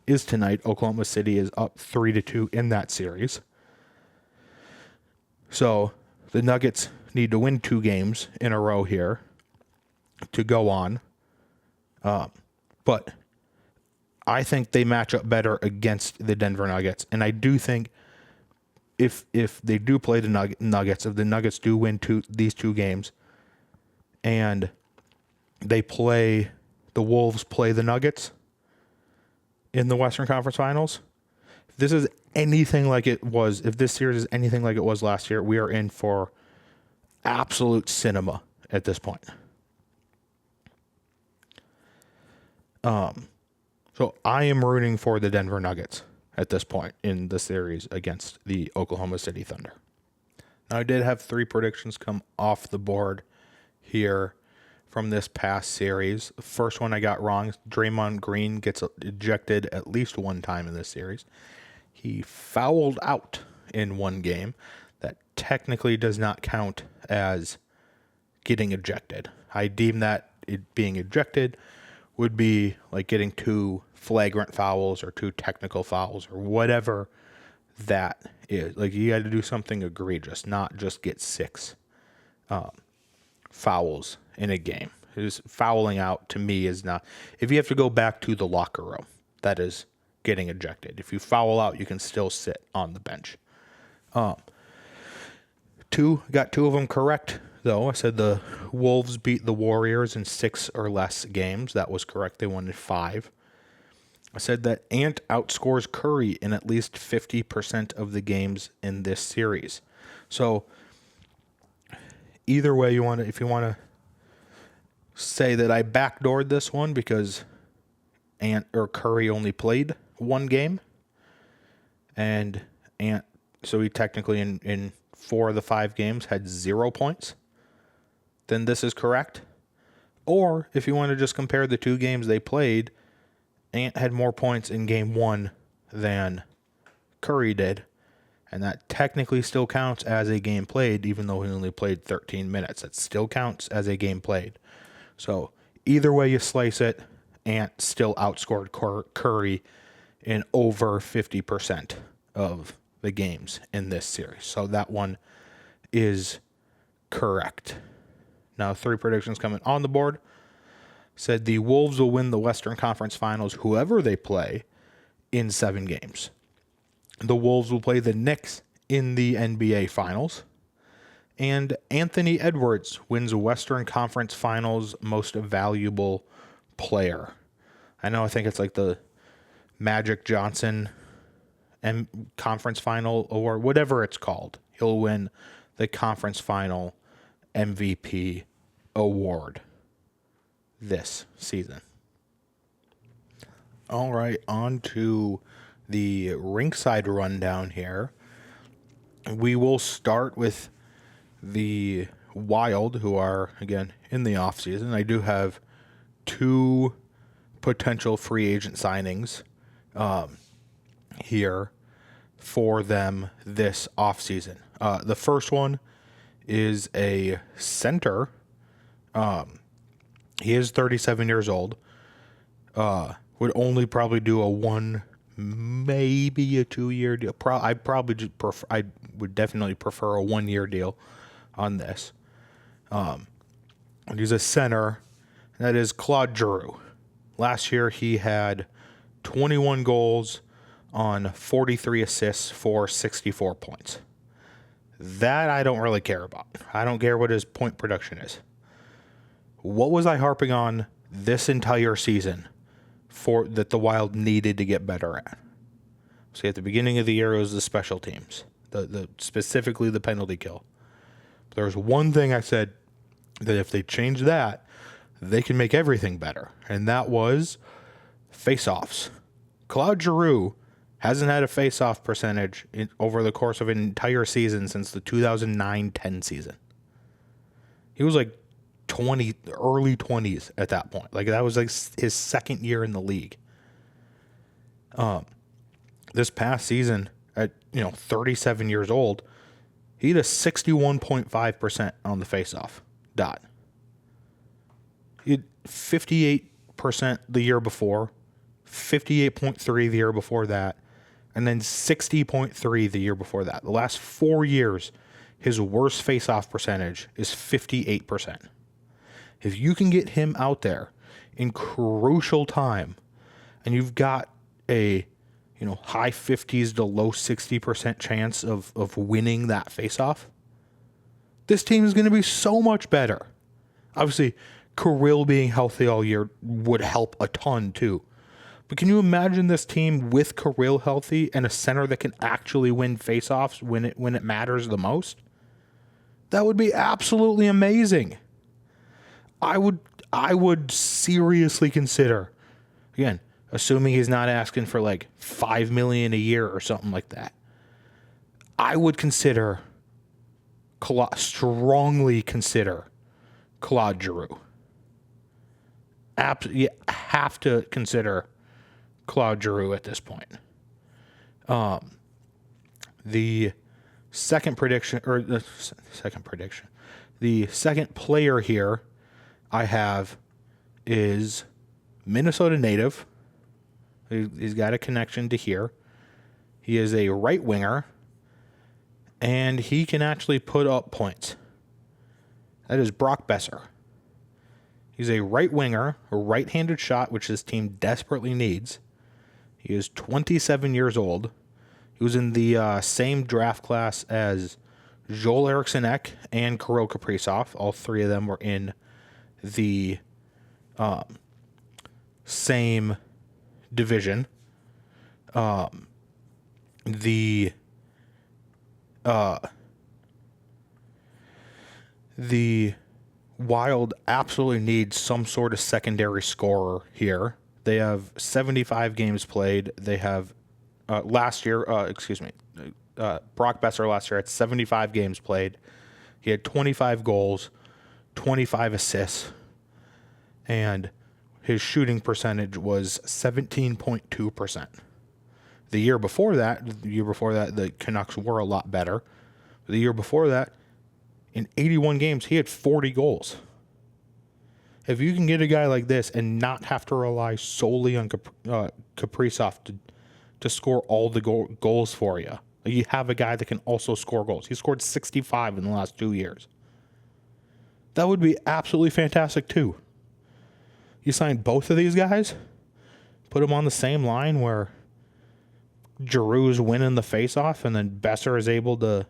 Speaker 2: is tonight. Oklahoma City is up 3-2 in that series. So the Nuggets need to win 2 games in a row here to go on. But I think they match up better against the Denver Nuggets. And I do think if they do play the Nuggets, if the Nuggets do win these 2 games, and the Wolves play the Nuggets in the Western Conference Finals, if this is anything like it was, if this series is anything like it was last year, we are in for absolute cinema at this point. So I am rooting for the Denver Nuggets at this point in the series against the Oklahoma City Thunder. Now, I did have 3 predictions come off the board here from this past series. The first one I got wrong. Draymond Green gets ejected at least one time in this series. He fouled out in one game. That technically does not count as getting ejected. I deem that it being ejected would be like getting 2 flagrant fouls or 2 technical fouls or whatever that is. Like, you got to do something egregious, not just get 6 fouls in a game. Just fouling out to me is not. If you have to go back to the locker room, that is getting ejected. If you foul out, you can still sit on the bench. Got 2 of them correct, though. I said the Wolves beat the Warriors in 6 or less games. That was correct. They won in 5. I said that Ant outscores Curry in at least 50% of the games in this series. So either way you want to, if you want to say that I backdoored this one because Ant or Curry only played 1 game, and Ant, so he technically in 4 of the 5 games had 0 points, then this is correct. Or if you want to just compare the 2 games they played, Ant had more points in game 1 than Curry did, and that technically still counts as a game played, even though he only played 13 minutes. That still counts as a game played. So either way you slice it, Ant still outscored Curry in over 50% of the games in this series. So that one is correct. Now 3 predictions coming on the board. Said the Wolves will win the Western Conference Finals, whoever they play, in 7 games. The Wolves will play the Knicks in the NBA Finals. And Anthony Edwards wins Western Conference Finals Most Valuable Player. I think it's like the Magic Johnson Conference Final or whatever it's called. He'll win the Conference Final MVP award this season. All right, on to the Rinkside Rundown here. We will start with the Wild, who are, again, in the offseason. I do have 2 potential free agent signings here for them this offseason. The first one is a center. He is 37 years old. Would only probably do a 1, maybe a 2-year deal. I would definitely prefer a 1-year deal on this. And he's a center. That is Claude Giroux. Last year he had 21 goals on 43 assists for 64 points. That I don't really care about. I don't care what his point production is. What was I harping on this entire season for that the Wild needed to get better at? See, at the beginning of the year, it was the special teams, the specifically the penalty kill. But there was one thing I said that if they change that, they can make everything better, and that was face-offs. Claude Giroux Hasn't had a face-off percentage over the course of an entire season since the 2009-10 season. He was like early 20s at that point. Like that was like his second year in the league. This past season at 37 years old, he had a 61.5% on the face-off dot. He had 58% the year before, 58.3 the year before that, and then 60.3 the year before that. The last 4 years, his worst face-off percentage is 58%. If you can get him out there in crucial time, and you've got a high 50s to low 60% chance of winning that face-off, this team is going to be so much better. Obviously, Kirill being healthy all year would help a ton too. But can you imagine this team with Kirill healthy and a center that can actually win face-offs when it matters the most? That would be absolutely amazing. I would seriously consider, again, assuming he's not asking for like $5 million a year or something like that, I would strongly consider Claude Giroux. You have to consider Claude Giroux at this point. The second player here I have is Minnesota native. He's got a connection to here. He is a right winger, and he can actually put up points. That is Brock Besser. He's a right winger, a right-handed shot, which this team desperately needs. He is 27 years old. He was in the same draft class as Joel Eriksson Ek and Kirill Kaprizov. All three of them were in the same division. The Wild absolutely needs some sort of secondary scorer here. They have 75 games played. They have Brock Besser last year had 75 games played. He had 25 goals, 25 assists, and his shooting percentage was 17.2%. The year before that, the Canucks were a lot better. The year before that, in 81 games, he had 40 goals. If you can get a guy like this and not have to rely solely on Kaprizov to score all the goals for you, you have a guy that can also score goals. He scored 65 in the last 2 years. That would be absolutely fantastic too. You sign both of these guys, put them on the same line where Giroux is winning the faceoff, and then Besser is able to,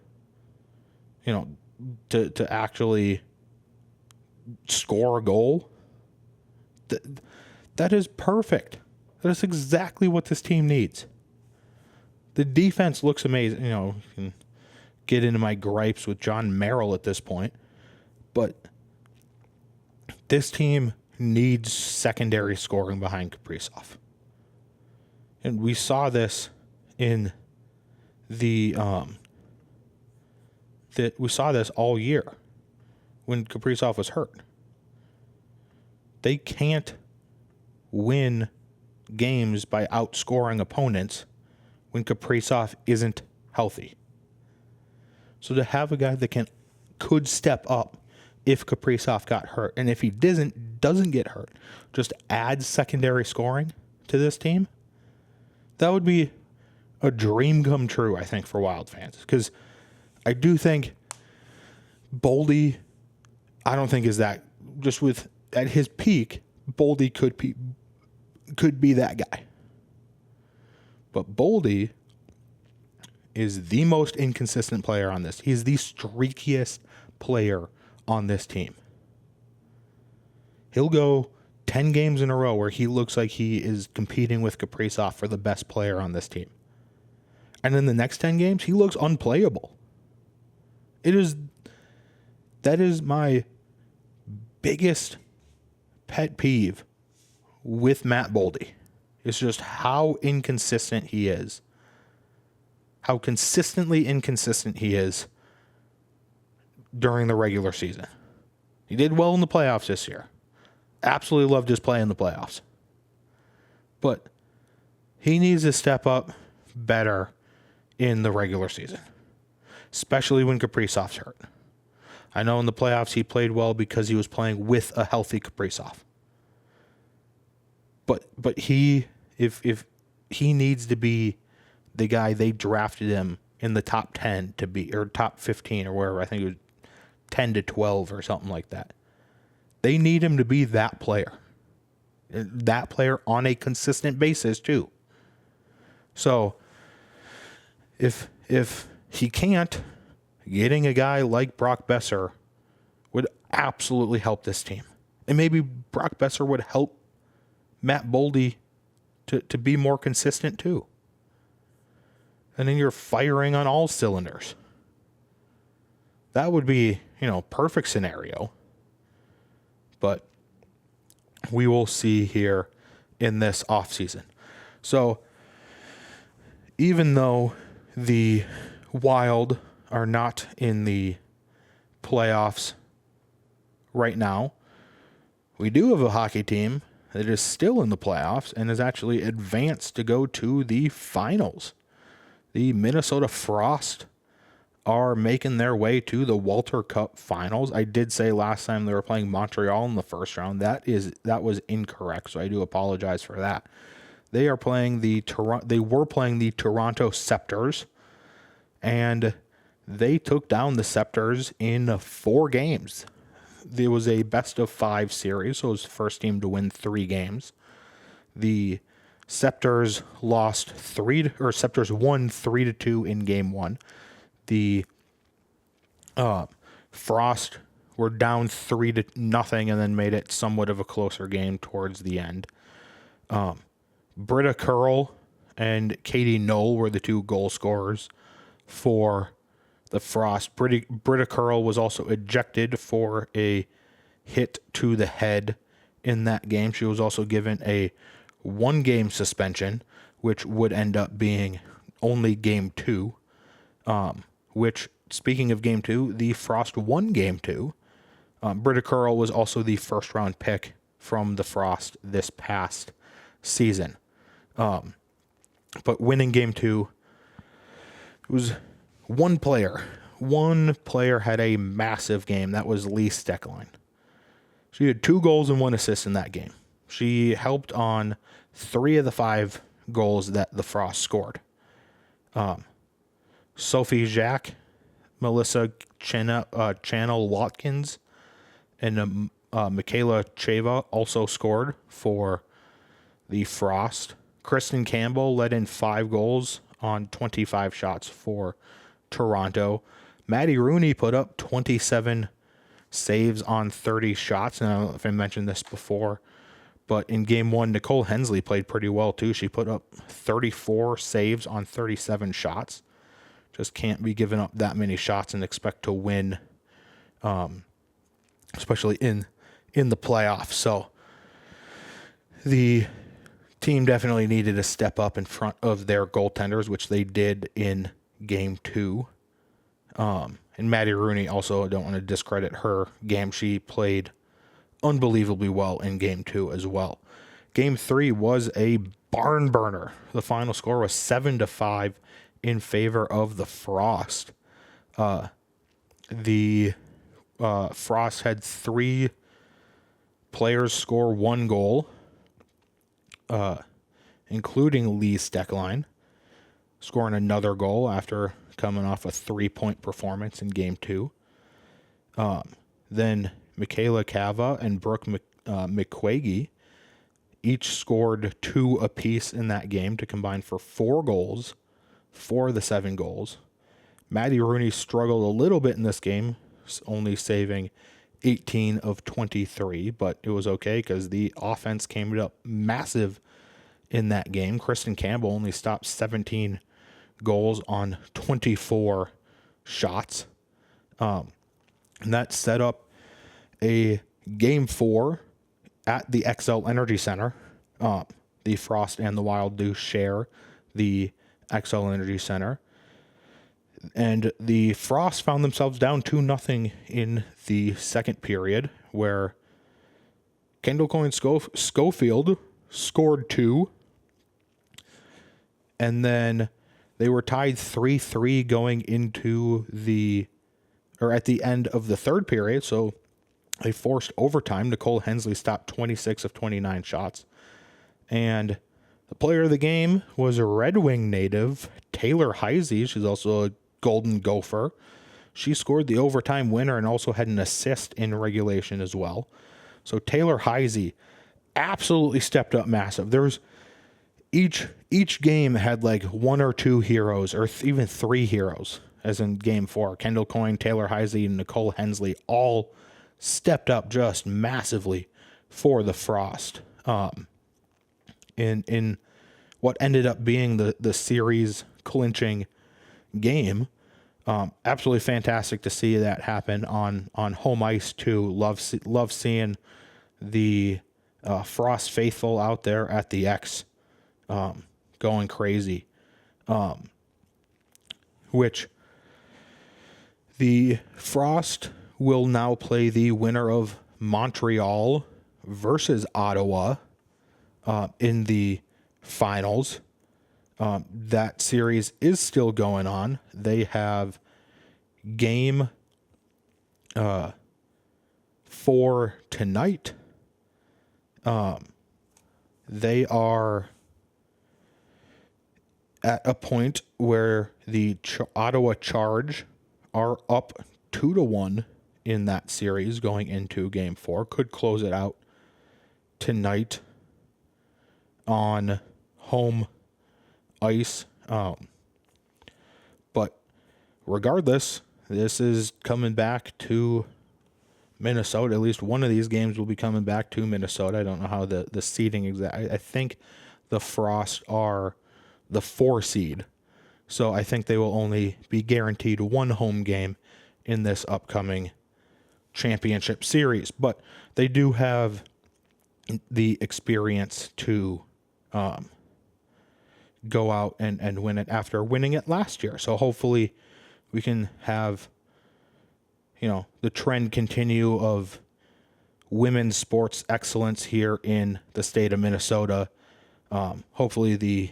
Speaker 2: to actually score a goal. That is perfect. That is exactly what this team needs. The defense looks amazing. You can get into my gripes with John Merrill at this point, but this team needs secondary scoring behind Kaprizov. And we saw this in we saw this all year when Kaprizov was hurt. They can't win games by outscoring opponents when Kaprizov isn't healthy. So to have a guy that could step up if Kaprizov got hurt, and if he doesn't get hurt, just add secondary scoring to this team, that would be a dream come true, I think, for Wild fans. Because I do think Boldy, I don't think is that, just with at his peak, Boldy could be that guy. But Boldy is the most inconsistent player on this. He's the streakiest player on this team. He'll go 10 games in a row where he looks like he is competing with Kaprizov for the best player on this team. And then the next 10 games, he looks unplayable. That is my biggest pet peeve with Matt Boldy. It's just how inconsistent he is how consistently inconsistent he is during the regular season. He did well in the playoffs this year. Absolutely loved his play in the playoffs. But he needs to step up better in the regular season, especially when Kaprizov's hurt. I know in the playoffs he played well because he was playing with a healthy Kaprizov. But if he needs to be the guy they drafted him in the top 10 to be, or top 15 or wherever, I think it was 10 to 12 or something like that. They need him to be that player. That player on a consistent basis too. So if he can't, getting a guy like Brock Besser would absolutely help this team. And maybe Brock Besser would help Matt Boldy to be more consistent too. And then you're firing on all cylinders. That would be, perfect scenario. But we will see here in this offseason. So even though the Wild are not in the playoffs right now, we do have a hockey team that is still in the playoffs and is actually advanced to go to the finals. The Minnesota Frost are making their way to the Walter Cup finals. I did say last time they were playing Montreal in the first round. That was incorrect, so I do apologize for that. They were playing the Toronto Scepters, and they took down the Scepters in 4 games. There was a best of 5 series, so it was the first team to win 3 games. The Scepters won 3-2 in game 1. The Frost were down 3-0 and then made it somewhat of a closer game towards the end. Britta Curl and Katie Knoll were the 2 goal scorers for the Frost. Britta Curl was also ejected for a hit to the head in that game. She was also given a 1-game suspension, which would end up being only game 2. Which, speaking of game 2, the Frost won game 2. Britta Curl was also the first-round pick from the Frost this past season. But winning game 2, it was one player. One player had a massive game. That was Lee Steckline. She had 2 goals and 1 assist in that game. She helped on 3 of the 5 goals that the Frost scored. Sophie Jacques, Melissa Channel Watkins, and Michaela Chava also scored for the Frost. Kristen Campbell led in 5 goals on 25 shots for Toronto. Maddie Rooney put up 27 saves on 30 shots. And I don't know if I mentioned this before, but in game 1, Nicole Hensley played pretty well too. She put up 34 saves on 37 shots. Just can't be giving up that many shots and expect to win, especially in the playoffs. So the team definitely needed to step up in front of their goaltenders, which they did in game 2. And Maddie Rooney also, I don't want to discredit her game. She played unbelievably well in game 2 as well. Game 3 was a barn burner. The final score was 7-5 in favor of the Frost. The Frost had 3 players score 1 goal, including Lee Steckline, scoring another goal after coming off a 3-point performance in game 2. Then Michaela Cava and Brooke McQuagey each scored 2 apiece in that game to combine for 4 goals for the 7 goals. Maddie Rooney struggled a little bit in this game, only saving 18 of 23, but it was okay because the offense came up massive in that game. Kristen Campbell only stopped 17 goals on 24 shots. And that set up a game 4 at the XL Energy Center. The Frost and the Wild do share the XL Energy Center. And the Frost found themselves down 2-0 in the second period, where Kendall Coyne Schofield scored 2. And then they were tied 3-3 going into at the end of the third period. So they forced overtime. Nicole Hensley stopped 26 of 29 shots. And the player of the game was a Red Wing native, Taylor Heisey. She's also a Golden Gopher. She scored the overtime winner and also had an assist in regulation as well. So Taylor Heisey absolutely stepped up massive. There's each game had like one or two heroes, or even three heroes, as in game 4. Kendall Coyne, Taylor Heisey, and Nicole Hensley all stepped up just massively for the Frost. In what ended up being the series clinching game. Absolutely fantastic to see that happen on home ice too. Love seeing the Frost faithful out there at the X going crazy. Which the Frost will now play the winner of Montreal versus Ottawa in the finals. That series is still going on. They have game 4 tonight. They are at a point where the Ottawa Charge are up 2-1 in that series going into game 4. Could close it out tonight on home ice. But regardless, this is coming back to Minnesota. At least one of these games will be coming back to Minnesota. I don't know how the seeding exactly. I think the Frost are the 4 seed. So I think they will only be guaranteed one home game in this upcoming championship series. But they do have the experience to go out and win it after winning it last year. So hopefully we can have, the trend continue of women's sports excellence here in the state of Minnesota. Hopefully the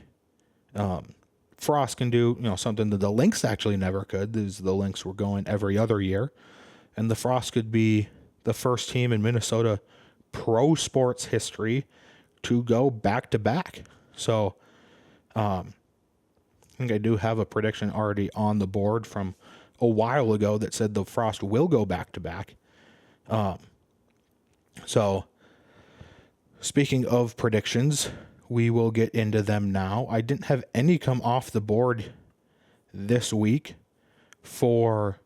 Speaker 2: Frost can do, something that the Lynx actually never could. The Lynx were going every other year. And the Frost could be the first team in Minnesota pro sports history to go back to back. So I think I do have a prediction already on the board from a while ago that said the Frost will go back to back. So speaking of predictions, we will get into them now. I didn't have any come off the board this week for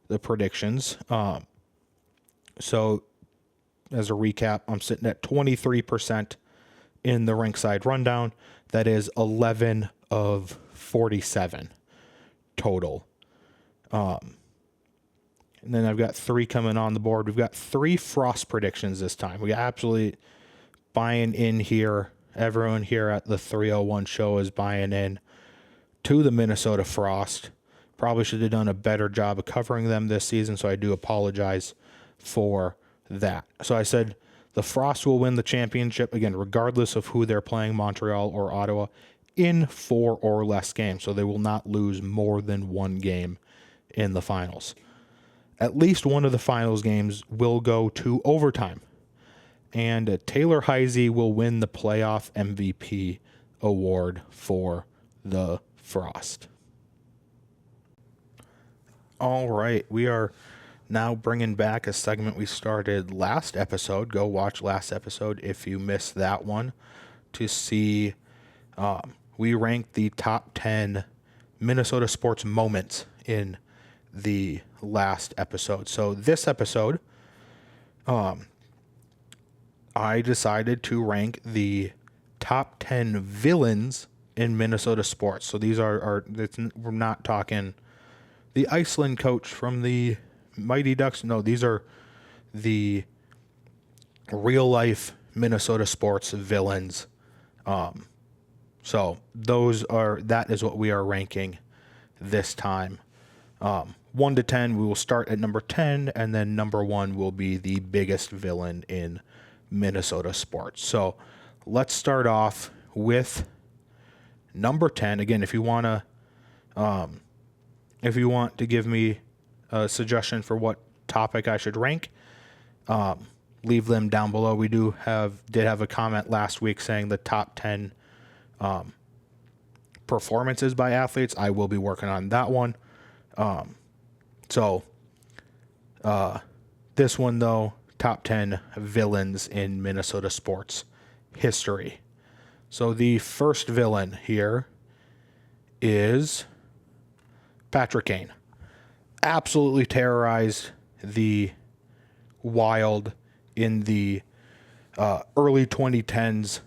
Speaker 2: the predictions. So as a recap, I'm sitting at 23% in the Rinkside Rundown. That is 11 of 47 total. And then I've got 3 coming on the board. We've got 3 Frost predictions this time. We absolutely buying in here. Everyone here at the 301 show is buying in to the Minnesota Frost. Probably should have done a better job of covering them this season, so I do apologize for that. So I said the Frost will win the championship, again, regardless of who they're playing, Montreal or Ottawa, in 4 or less games. So they will not lose more than 1 game in the finals. At least one of the finals games will go to overtime. And Taylor Heisey will win the playoff MVP award for the Frost. All right, we are now bringing back a segment we started last episode. Go watch last episode if you missed that one to see. We ranked the top 10 Minnesota sports moments in the last episode. So this episode, I decided to rank the top 10 villains in Minnesota sports. So these we're not talking the Iceland coach from the Mighty Ducks. No, these are the real life Minnesota sports villains. So that is what we are ranking this time 1 to 10, we will start at number 10, and then number 1 will be the biggest villain in Minnesota sports. So let's start off with number 10. Again, if you want to give me a suggestion for what topic I should rank, leave them down below. We did have a comment last week saying the top 10 performances by athletes. I will be working on that one. This one though, top 10 villains in Minnesota sports history. So the first villain here is Patrick Kane. Absolutely terrorized the Wild in the early 2010s,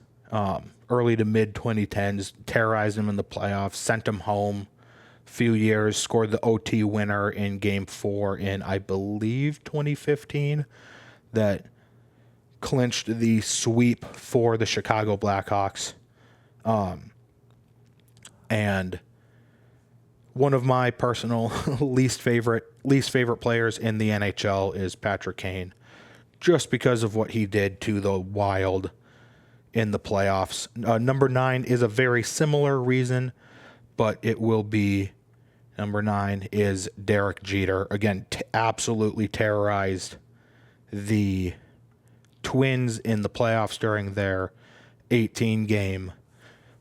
Speaker 2: early to mid 2010s, terrorized him in the playoffs, sent him home a few years, scored the OT winner in Game 4 in, I believe, 2015, that clinched the sweep for the Chicago Blackhawks. And one of my personal least favorite players in the NHL is Patrick Kane, just because of what he did to the Wild in the playoffs. Number 9 is a very similar reason, but it will be number 9 is Derek Jeter. Again, absolutely terrorized the Twins in the playoffs during their 18-game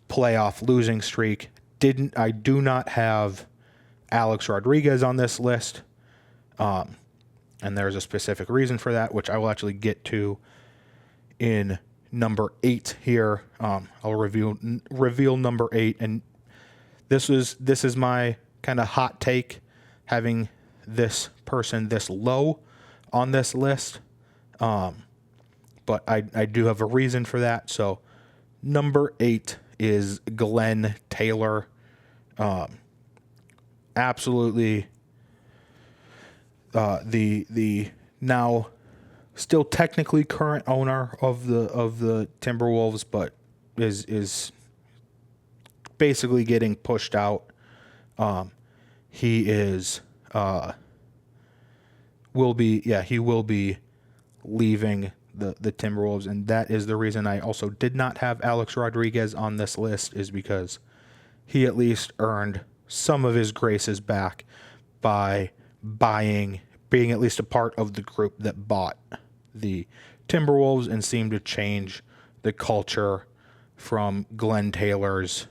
Speaker 2: playoff losing streak. I do not have Alex Rodriguez on this list, and there's a specific reason for that, which I will actually get to in number 8 here. I'll reveal number 8, and this is my kind of hot take, having this person this low on this list, but I do have a reason for that. So number 8 is Glenn Taylor. Absolutely the now still technically current owner of the Timberwolves, but is basically getting pushed out. He will be leaving the Timberwolves, and that is the reason I also did not have Alex Rodriguez on this list, is because he at least earned some of his graces back by being at least a part of the group that bought the Timberwolves and seemed to change the culture from Glenn Taylor's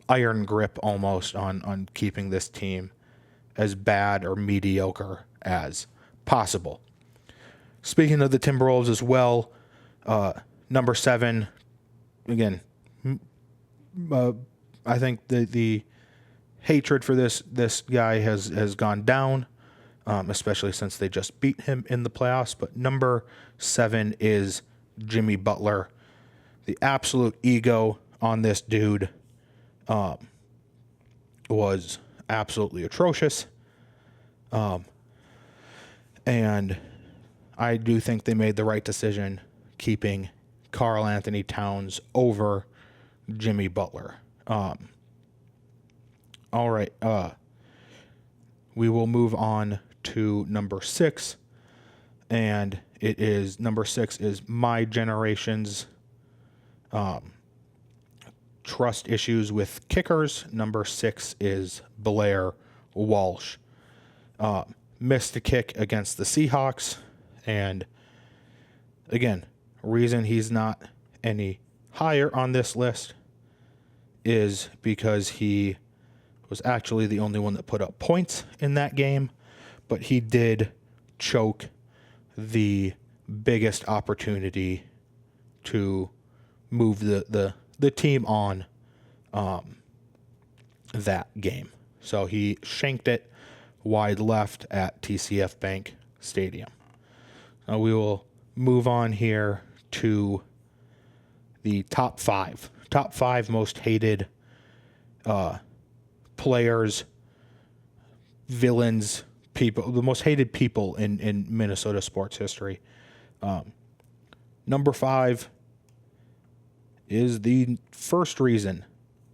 Speaker 2: iron grip almost on keeping this team as bad or mediocre as possible. Speaking of the Timberwolves as well, number 7, again, I think the hatred for this guy has gone down, especially since they just beat him in the playoffs. But number 7 is Jimmy Butler. The absolute ego on this dude was absolutely atrocious. And I do think they made the right decision keeping Karl Anthony Towns over Jimmy Butler. All right. We will move on to number 6. And number 6 is my generation's trust issues with kickers. Number 6 is Blair Walsh. Missed a kick against the Seahawks. And again, reason he's not any higher on this list is because he was actually the only one that put up points in that game, but he did choke the biggest opportunity to move the team on that game. So he shanked it wide left at TCF Bank Stadium. Now we will move on here to the top 5 most hated players, villains, people, the most hated people in Minnesota sports history. Number 5 is the first reason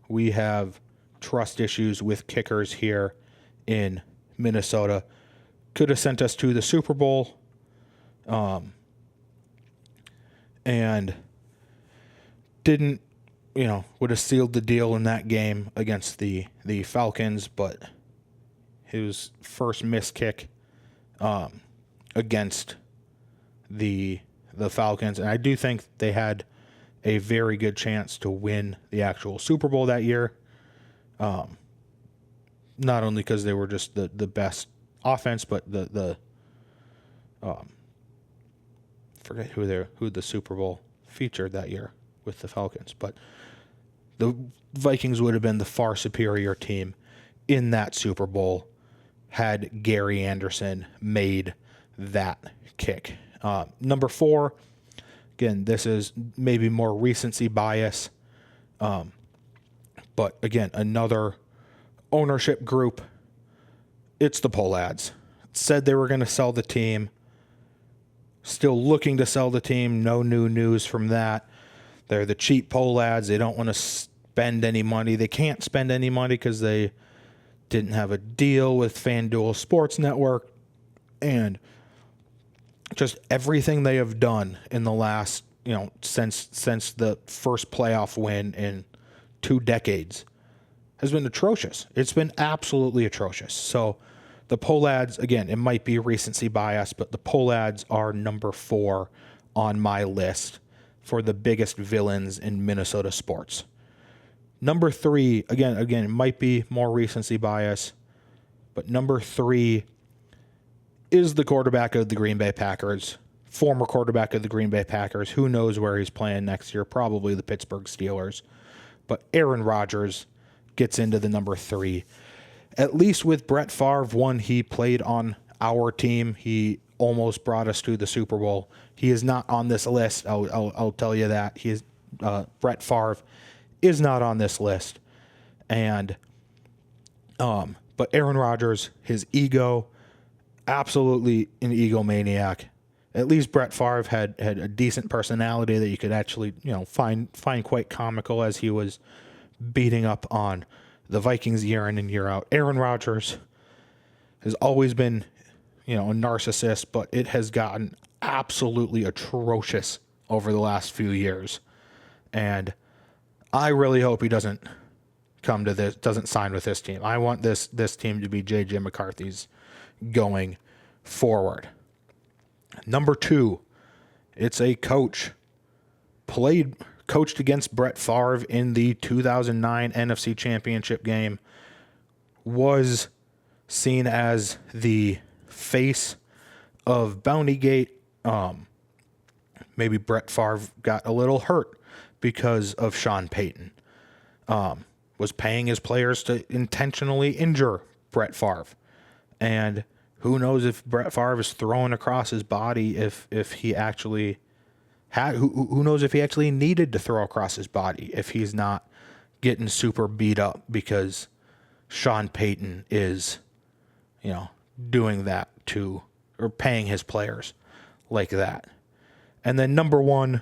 Speaker 2: we have trust issues with kickers here in Minnesota. Could have sent us to the Super Bowl. And didn't, would have sealed the deal in that game against the Falcons, but his first missed kick against the Falcons. And I do think they had a very good chance to win the actual Super Bowl that year. Not only because they were just the best offense, but forget who the Super Bowl featured that year with the Falcons, but the Vikings would have been the far superior team in that Super Bowl had Gary Anderson made that kick. Number 4, again, this is maybe more recency bias, but again, another ownership group. It's the Pohlads. Said they were going to sell the team. Still looking to sell the team. No new news from that. They're the cheap Pohlads. They don't want to spend any money. They can't spend any money because they didn't have a deal with FanDuel Sports Network. And just everything they have done in the last, since the first playoff win in 2 decades has been atrocious. It's been absolutely atrocious. So the Pohlads, again, it might be recency bias, but the Pohlads are number 4 on my list for the biggest villains in Minnesota sports. Number 3, again, it might be more recency bias, but number 3 is the quarterback of the Green Bay Packers, former quarterback of the Green Bay Packers. Who knows where he's playing next year? Probably the Pittsburgh Steelers. But Aaron Rodgers gets into the number 3. At least with Brett Favre, one, he played on our team. He almost brought us to the Super Bowl. He is not on this list. I'll tell you that. Brett Favre is not on this list. And but Aaron Rodgers, his ego, absolutely an egomaniac. At least Brett Favre had a decent personality that you could actually, find quite comical as he was beating up on the Vikings year in and year out. Aaron Rodgers has always been, a narcissist, but it has gotten absolutely atrocious over the last few years. And I really hope he doesn't sign with this team. I want this team to be J.J. McCarthy's going forward. Number 2, it's a coach. Coached against Brett Favre in the 2009 NFC Championship game. Was seen as the face of Bountygate. Maybe Brett Favre got a little hurt because of Sean Payton. Was paying his players to intentionally injure Brett Favre. And who knows if Brett Favre is throwing across his body if he actually had, who knows if he actually needed to throw across his body if he's not getting super beat up because Sean Payton is, doing that or paying his players like that. And then number 1,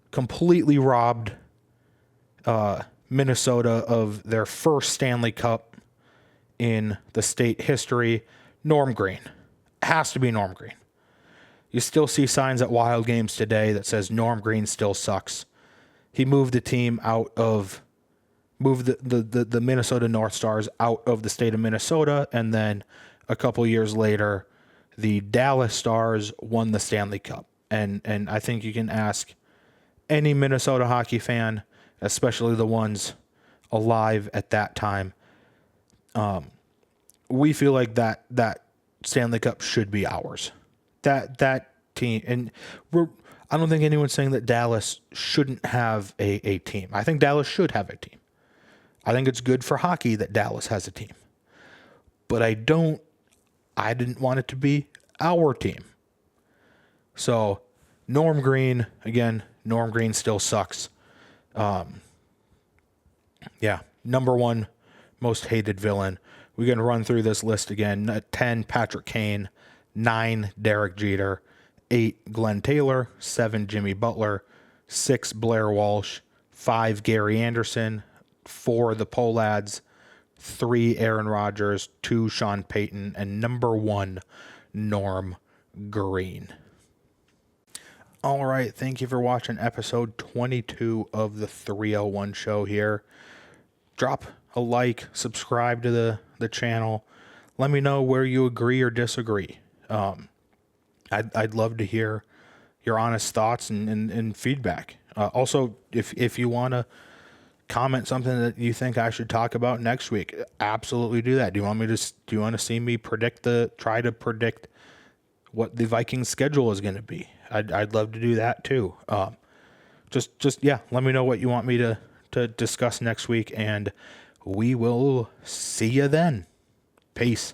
Speaker 2: completely robbed Minnesota of their first Stanley Cup in the state history. Norm Green. Has to be Norm Green. You still see signs at Wild games today that says Norm Green still sucks. He moved the team moved the Minnesota North Stars out of the state of Minnesota, and then a couple years later, the Dallas Stars won the Stanley Cup. And I think you can ask any Minnesota hockey fan, especially the ones alive at that time, we feel like that Stanley Cup should be ours. That team, and I don't think anyone's saying that Dallas shouldn't have a team. I think Dallas should have a team. I think it's good for hockey that Dallas has a team. But I didn't want it to be our team. So Norm Green, again, Norm Green still sucks. Number 1 most hated villain. We're going to run through this list again. At 10, Patrick Kane. 9, Derek Jeter. 8, Glenn Taylor. 7, Jimmy Butler. 6, Blair Walsh. 5, Gary Anderson. 4, the Pohlads. 3 Aaron Rodgers, 2 Sean Payton, and number 1 Norm Green. All right, thank you for watching episode 22 of the 301 show here. Drop a like, subscribe to the channel. Let me know where you agree or disagree. I'd love to hear your honest thoughts and feedback. Also, if you want to comment something that you think I should talk about next week, absolutely do that. Do you want to see me try to predict what the Vikings schedule is going to be? I'd love to do that too. Yeah, let me know what you want me to discuss next week, and we will see you then. Peace.